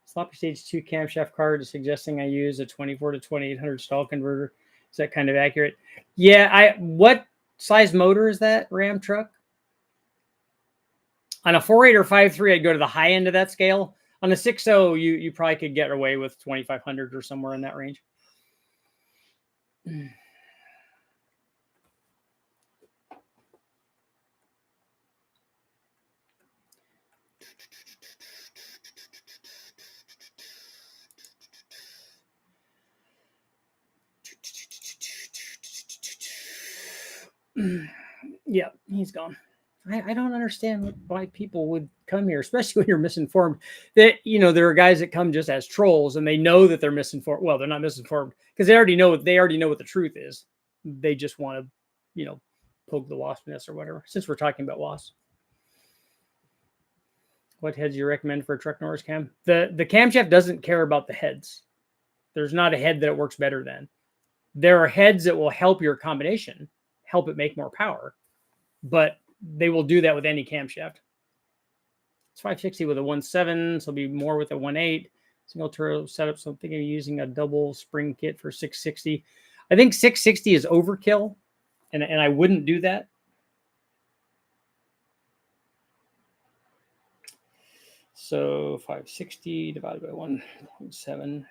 Sloppy Stage 2 camshaft card is suggesting I use a 24 to 2800 stall converter. Is that kind of accurate? Yeah. What size motor is that Ram truck? On a 4.8 or 5.3, I'd go to the high end of that scale. On a 6.0, you probably could get away with 2,500 or somewhere in that range. Yeah, he's gone. I don't understand why people would come here, especially when you're misinformed. That, there are guys that come just as trolls and they know that they're misinformed. Well, they're not misinformed because they already know what the truth is. They just want to, poke the wasp nest or whatever. Since we're talking about wasps, what heads do you recommend for a truck Norris cam? The camshaft doesn't care about the heads. There's not a head that it works better than. There are heads that will help your combination, help it make more power, but they will do that with any camshaft. It's 560 with a 1.7, so it'll be more with a 1.8. Single turbo setup, so I'm thinking of using a double spring kit for 660. I think 660 is overkill, and I wouldn't do that. So 560 divided by 1.7.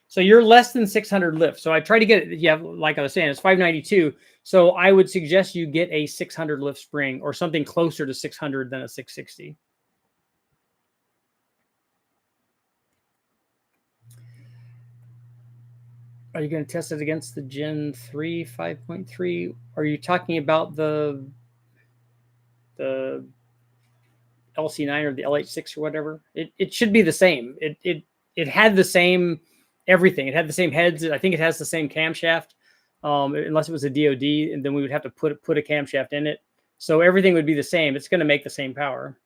So you're less than 600 lift. So I try to get it. Yeah, like I was saying, it's 592. So I would suggest you get a 600 lift spring or something closer to 600 than a 660. Are you going to test it against the Gen 3 5.3? Are you talking about the LC9 or the LH6 or whatever? It should be the same. It had the same everything. It had the same heads. I think it has the same camshaft, unless it was a DoD, and then we would have to put a camshaft in it. So everything would be the same. It's going to make the same power.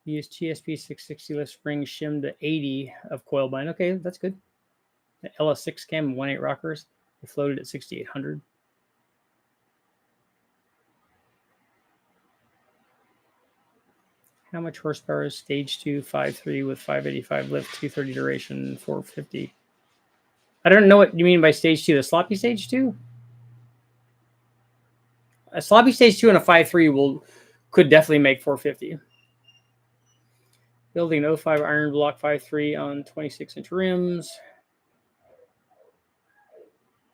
Use TSP 660 lift spring shim to 80 of coil bind. Okay, that's good. The LS6 cam 1.8 rockers. They floated at 6,800. How much horsepower is stage 2, 5.3 with 585 lift, 230 duration, 450? I don't know what you mean by stage 2. The sloppy stage 2? A sloppy stage 2 and a 5.3 could definitely make 450. Building an 05 iron block 5.3 on 26-inch rims.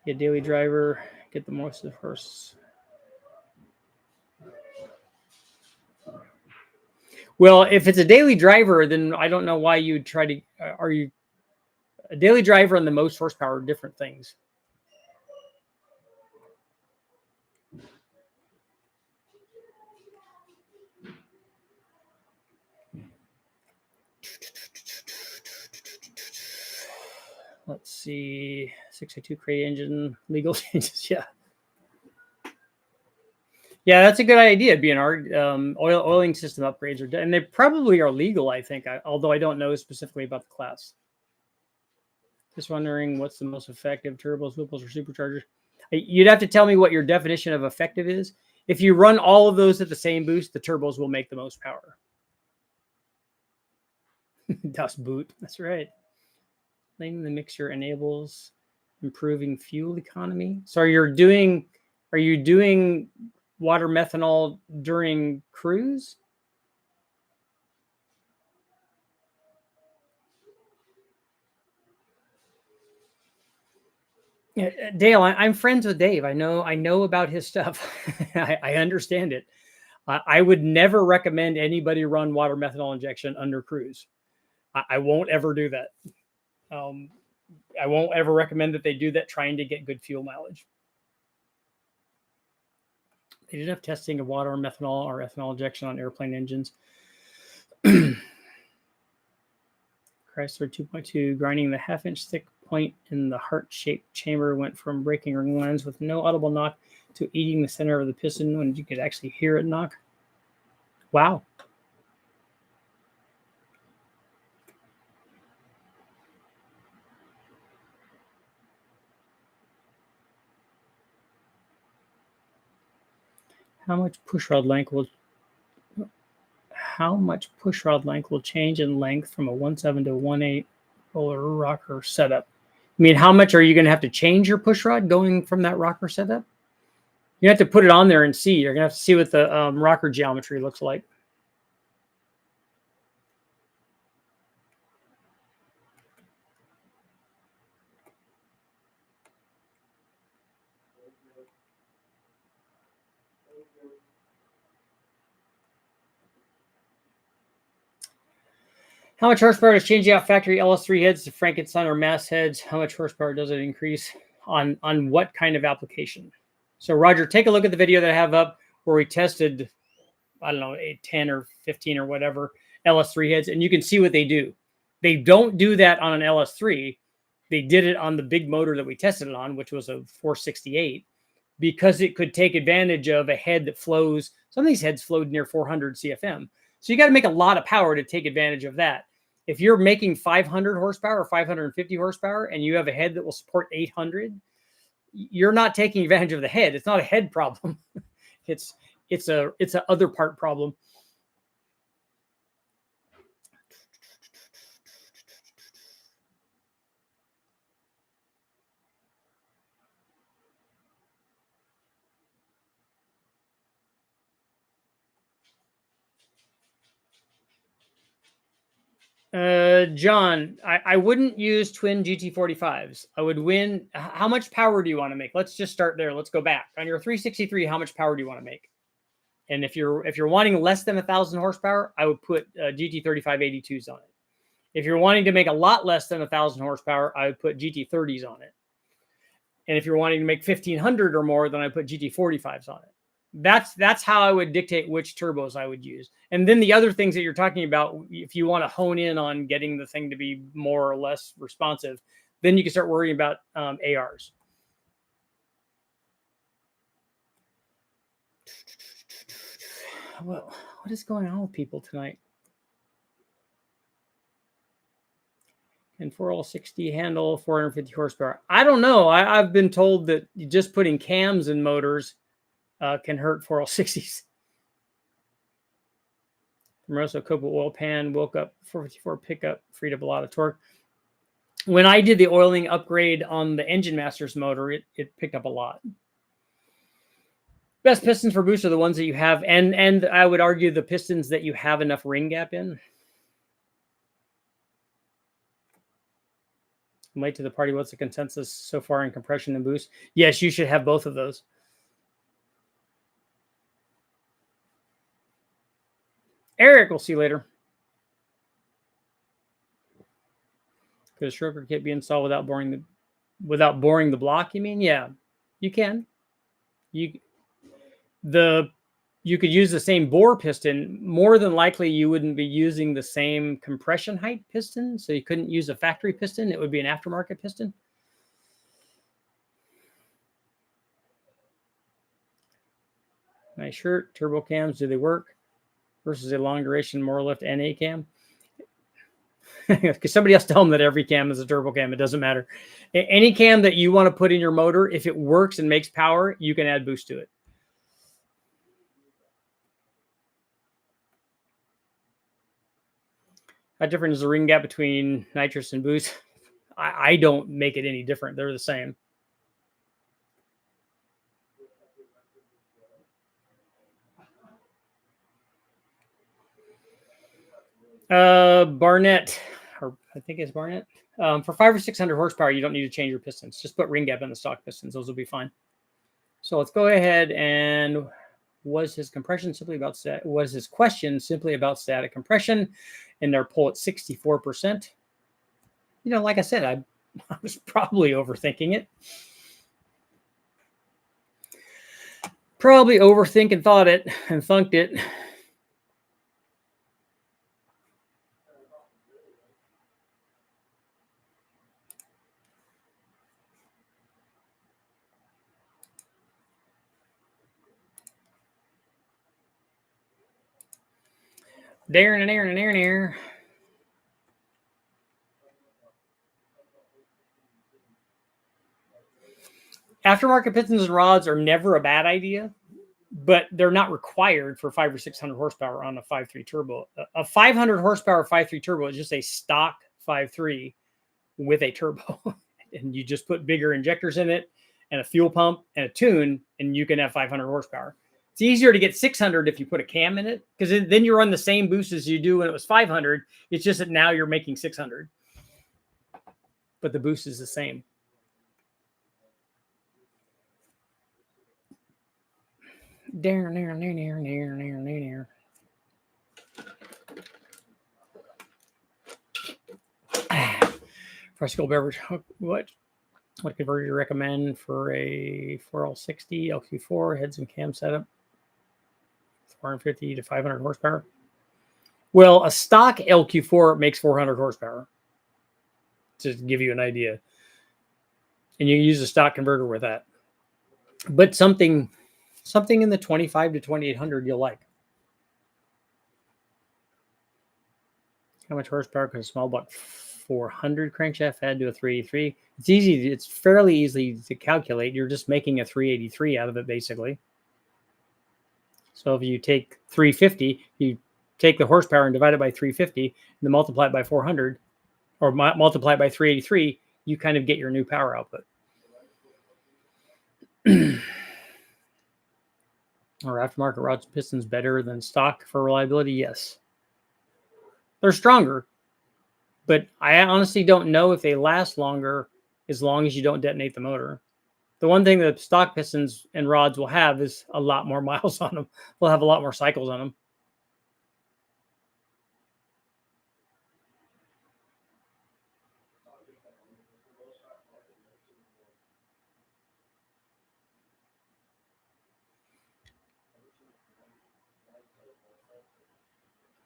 Get daily driver. Get the most of the horse. Well, if it's a daily driver, then I don't know why you'd try to. Are you a daily driver and the most horsepower are different things? Let's see. 602 crate engine, legal changes. Yeah. Yeah, that's a good idea, BNR. Oiling system upgrades are, and they probably are legal, I think, although I don't know specifically about the class. Just wondering what's the most effective turbos, whipples, or superchargers. You'd have to tell me what your definition of effective is. If you run all of those at the same boost, the turbos will make the most power. Das Boot. That's right. Cleaning the mixture enables improving fuel economy. So are you doing water methanol during cruise? Dale, I'm friends with Dave. I know about his stuff. I understand it. I would never recommend anybody run water methanol injection under cruise. I won't ever do that. I won't ever recommend that they do that trying to get good fuel mileage. They did have testing of water, methanol, or ethanol injection on airplane engines. Chrysler 2.2 grinding the half-inch thick point in the heart-shaped chamber went from breaking ring lines with no audible knock to eating the center of the piston when you could actually hear it knock. Wow. How much pushrod length will change in length from a 1.7 to 1.8 roller rocker setup? I mean, how much are you going to have to change your pushrod going from that rocker setup? You have to put it on there and see. You're going to have to see what the rocker geometry looks like. How much horsepower does changing out factory LS3 heads to Frankenstein or mass heads? How much horsepower does it increase on what kind of application? So Roger, take a look at the video that I have up where we tested, I don't know, 10 or 15 or whatever LS3 heads, and you can see what they do. They don't do that on an LS3. They did it on the big motor that we tested it on, which was a 468, because it could take advantage of a head that flows. Some of these heads flowed near 400 CFM. So you got to make a lot of power to take advantage of that. If you're making 500 horsepower or 550 horsepower and you have a head that will support 800, you're not taking advantage of the head. It's not a head problem. it's a other part problem. John, I wouldn't use twin GT45s. I would win. How much power do you want to make? Let's just start there. Let's go back. On your 363, how much power do you want to make? And if you're wanting less than 1,000 horsepower, I would put GT3582s on it. If you're wanting to make a lot less than 1,000 horsepower, I would put GT30s on it. And if you're wanting to make 1,500 or more, then I put GT45s on it. That's how I would dictate which turbos I would use. And then the other things that you're talking about, if you want to hone in on getting the thing to be more or less responsive, then you can start worrying about ARs. Well, what is going on with people tonight? And 4L60 handle, 450 horsepower. I don't know. I've been told that just putting cams in motors can hurt 4L60s. Moroso Copa oil pan, woke up 454 pickup, freed up a lot of torque. When I did the oiling upgrade on the Engine Masters motor, it picked up a lot. Best pistons for boost are the ones that you have, and I would argue the pistons that you have enough ring gap in. I'm late to the party. What's the consensus so far in compression and boost? Yes, you should have both of those. Eric, we'll see you later. Could a stroker kit be installed without boring the block? You mean? Yeah, you can. You could use the same bore piston. More than likely, you wouldn't be using the same compression height piston, so you couldn't use a factory piston. It would be an aftermarket piston. Nice shirt. Turbo cams, do they work? Versus a long duration more lift NA cam. Because somebody else tell them that every cam is a turbo cam. It doesn't matter. Any cam that you want to put in your motor, if it works and makes power, you can add boost to it. How different is the ring gap between nitrous and boost? I don't make it any different. They're the same. Barnett, or I think it's Barnett. For 500 or 600 horsepower, you don't need to change your pistons. Just put ring gap in the stock pistons. Those will be fine. So let's go ahead and was his question simply about static compression? And their pull at 64%. You know, like I said, I was probably overthinking it. Probably overthink and thought it and thunked it. Darren. Aftermarket pistons and rods are never a bad idea, but they're not required for 500 or 600 horsepower on a 5.3 turbo. A 500 horsepower 5.3 turbo is just a stock 5.3 with a turbo. And you just put bigger injectors in it and a fuel pump and a tune, and you can have 500 horsepower. It's easier to get 600 if you put a cam in it, because then you run the same boost as you do when it was 500. It's just that now you're making 600. But the boost is the same. Fresco beverage. What converter do you recommend for a 4L60 LQ4 heads and cam setup? 450 to 500 horsepower. Well, a stock LQ4 makes 400 horsepower. To give you an idea, and you use a stock converter with that. But something in the 25 to 2800 you'll like. How much horsepower could a small block 400 crankshaft add to a 383? It's easy. It's fairly easy to calculate. You're just making a 383 out of it, basically. So if you take 350, you take the horsepower and divide it by 350, and then multiply it by 400, or multiply it by 383, you kind of get your new power output. Are aftermarket rods pistons better than stock for reliability? Yes. They're stronger. But I honestly don't know if they last longer as long as you don't detonate the motor. The one thing that stock pistons and rods will have is a lot more miles on them. They'll have a lot more cycles on them.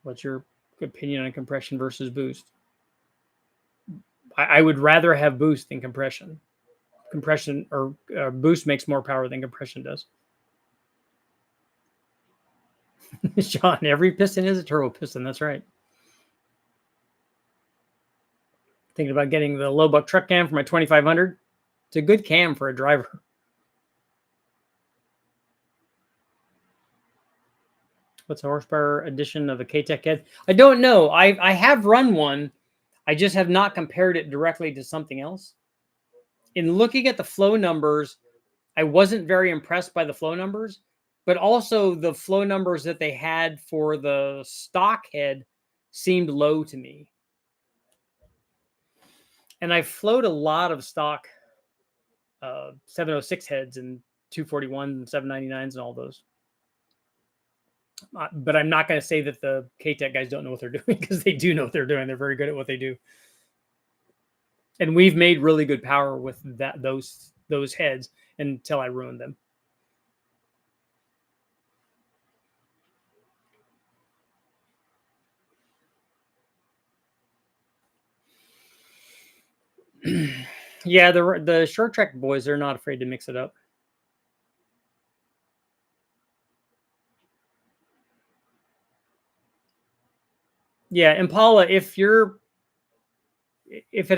What's your opinion on compression versus boost? I would rather have boost than compression. Compression or boost makes more power than compression does. Sean, every piston is a turbo piston. That's right. Thinking about getting the low buck truck cam for my 2500. It's a good cam for a driver. What's the horsepower addition of a K-Tech head? I don't know. I have run one. I just have not compared it directly to something else. In looking at the flow numbers, I wasn't very impressed by the flow numbers, but also the flow numbers that they had for the stock head seemed low to me. And I flowed a lot of stock 706 heads and 241 and 799s and all those. But I'm not going to say that the K-Tech guys don't know what they're doing, because they do know what they're doing. They're very good at what they do. And we've made really good power with those heads until I ruined them. Yeah, the short track boys, they're not afraid to mix it up. Yeah, Impala, if it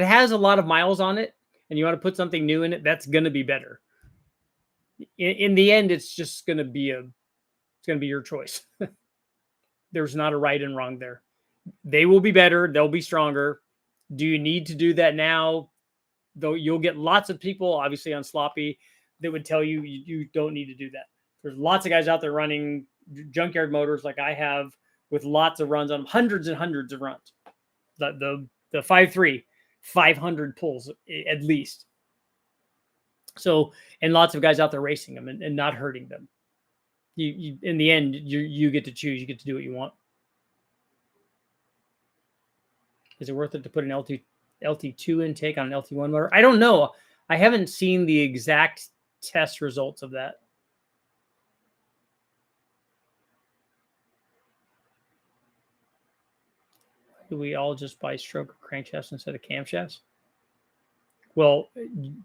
has a lot of miles on it and you want to put something new in it, that's going to be better. In the end, it's just going to be your choice. There's not a right and wrong there. They will be better. They'll be stronger. Do you need to do that now? Though you'll get lots of people, obviously on Sloppy, that would tell you you don't need to do that. There's lots of guys out there running junkyard motors like I have, with lots of runs on them, hundreds and hundreds of runs. The 5.3, 500 pulls at least. So, and lots of guys out there racing them and not hurting them. You in the end, you get to choose. You get to do what you want. Is it worth it to put an LT2 intake on an LT1 motor? I don't know. I haven't seen the exact test results of that. Do we all just buy stroker crankshafts instead of camshafts? Well,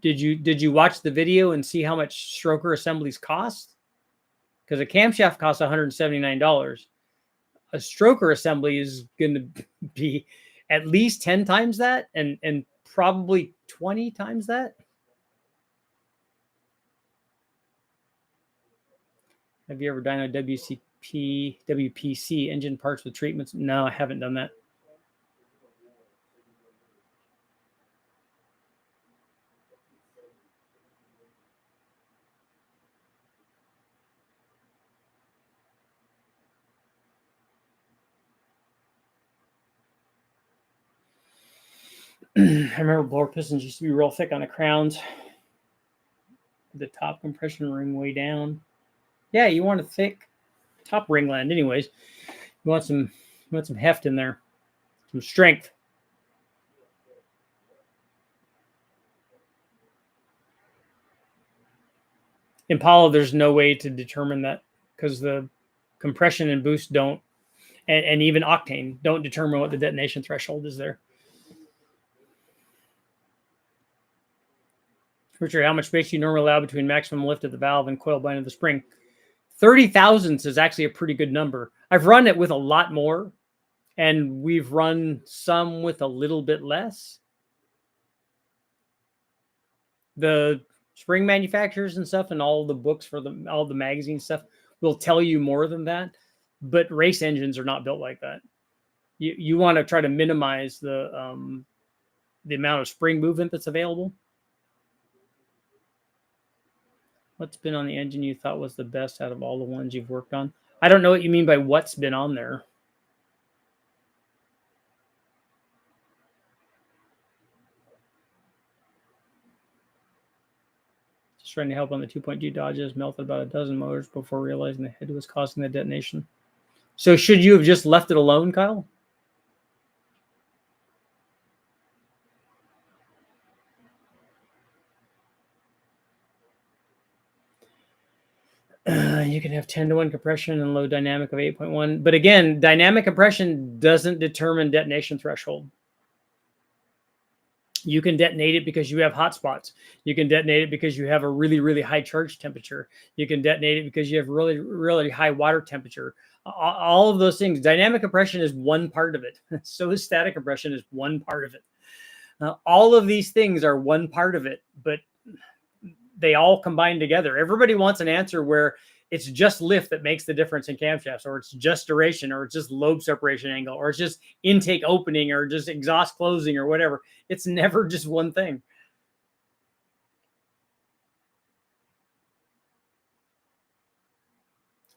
did you watch the video and see how much stroker assemblies cost? Because a camshaft costs $179. A stroker assembly is going to be at least 10 times that, and probably 20 times that. Have you ever done a WPC engine parts with treatments? No, I haven't done that. I remember blower pistons used to be real thick on the crowns. The top compression ring way down. Yeah, you want a thick top ringland anyways. You want some heft in there. Some strength. Impala, there's no way to determine that, because the compression and boost don't, and even octane don't determine what the detonation threshold is there. Richard, how much space do you normally allow between maximum lift of the valve and coil bind of the spring? 30 thousandths is actually a pretty good number. I've run it with a lot more, and we've run some with a little bit less. The spring manufacturers and stuff, and all the books for all the magazine stuff will tell you more than that, but race engines are not built like that. You want to try to minimize the amount of spring movement that's available. What's been on the engine you thought was the best out of all the ones you've worked on? I don't know what you mean by what's been on there. Just trying to help on the 2.2 Dodges, melted about a dozen motors before realizing the head was causing the detonation. So should you have just left it alone, Kyle? You can have 10-to-1 compression and low dynamic of 8.1. But again, dynamic compression doesn't determine detonation threshold. You can detonate it because you have hot spots. You can detonate it because you have a really, really high charge temperature. You can detonate it because you have really, really high water temperature. All of those things. Dynamic compression is one part of it. So is static compression is one part of it. All of these things are one part of it, but they all combine together. Everybody wants an answer where it's just lift that makes the difference in camshafts, or it's just duration, or it's just lobe separation angle, or it's just intake opening, or just exhaust closing, or whatever. It's never just one thing.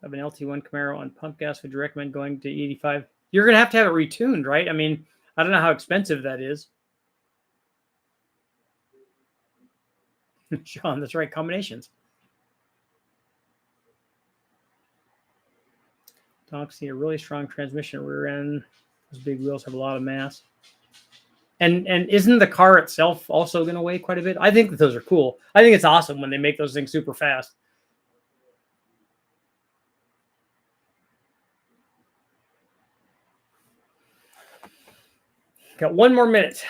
I have an LT1 Camaro on pump gas. Would you recommend going to 85? You're going to have it retuned, right? I mean, I don't know how expensive that is. Sean, that's right. Combinations. Donks need a really strong transmission rear end. Those big wheels have a lot of mass. And isn't the car itself also going to weigh quite a bit? I think that those are cool. I think it's awesome when they make those things super fast. Got 1 more minute.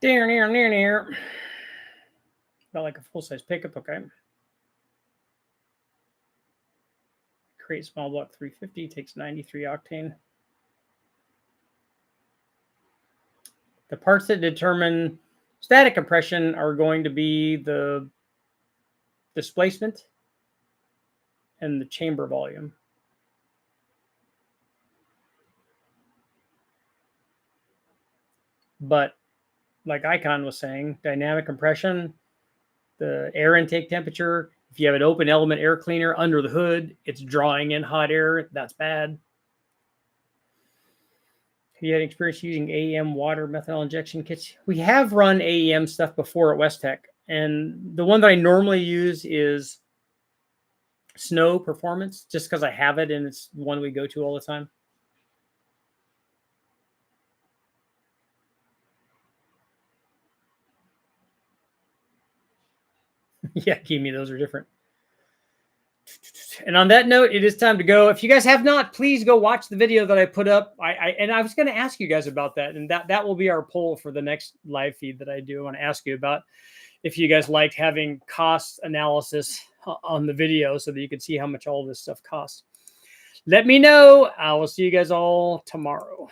Near. About like a full-size pickup, okay. Create small block 350, takes 93 octane. The parts that determine static compression are going to be the displacement and the chamber volume. But like Icon was saying, dynamic compression, the air intake temperature, if you have an open element air cleaner under the hood, it's drawing in hot air. That's bad. Have you had experience using AEM water methanol injection kits? We have run AEM stuff before at West Tech. And the one that I normally use is Snow Performance, just because I have it and it's the one we go to all the time. Yeah, Kimi, those are different. And on that note, it is time to go. If you guys have not, please go watch the video that I put up. I was going to ask you guys about that, and that will be our poll for the next live feed that I do. I want to ask you about if you guys liked having cost analysis on the video so that you can see how much all this stuff costs. Let me know. I will see you guys all tomorrow.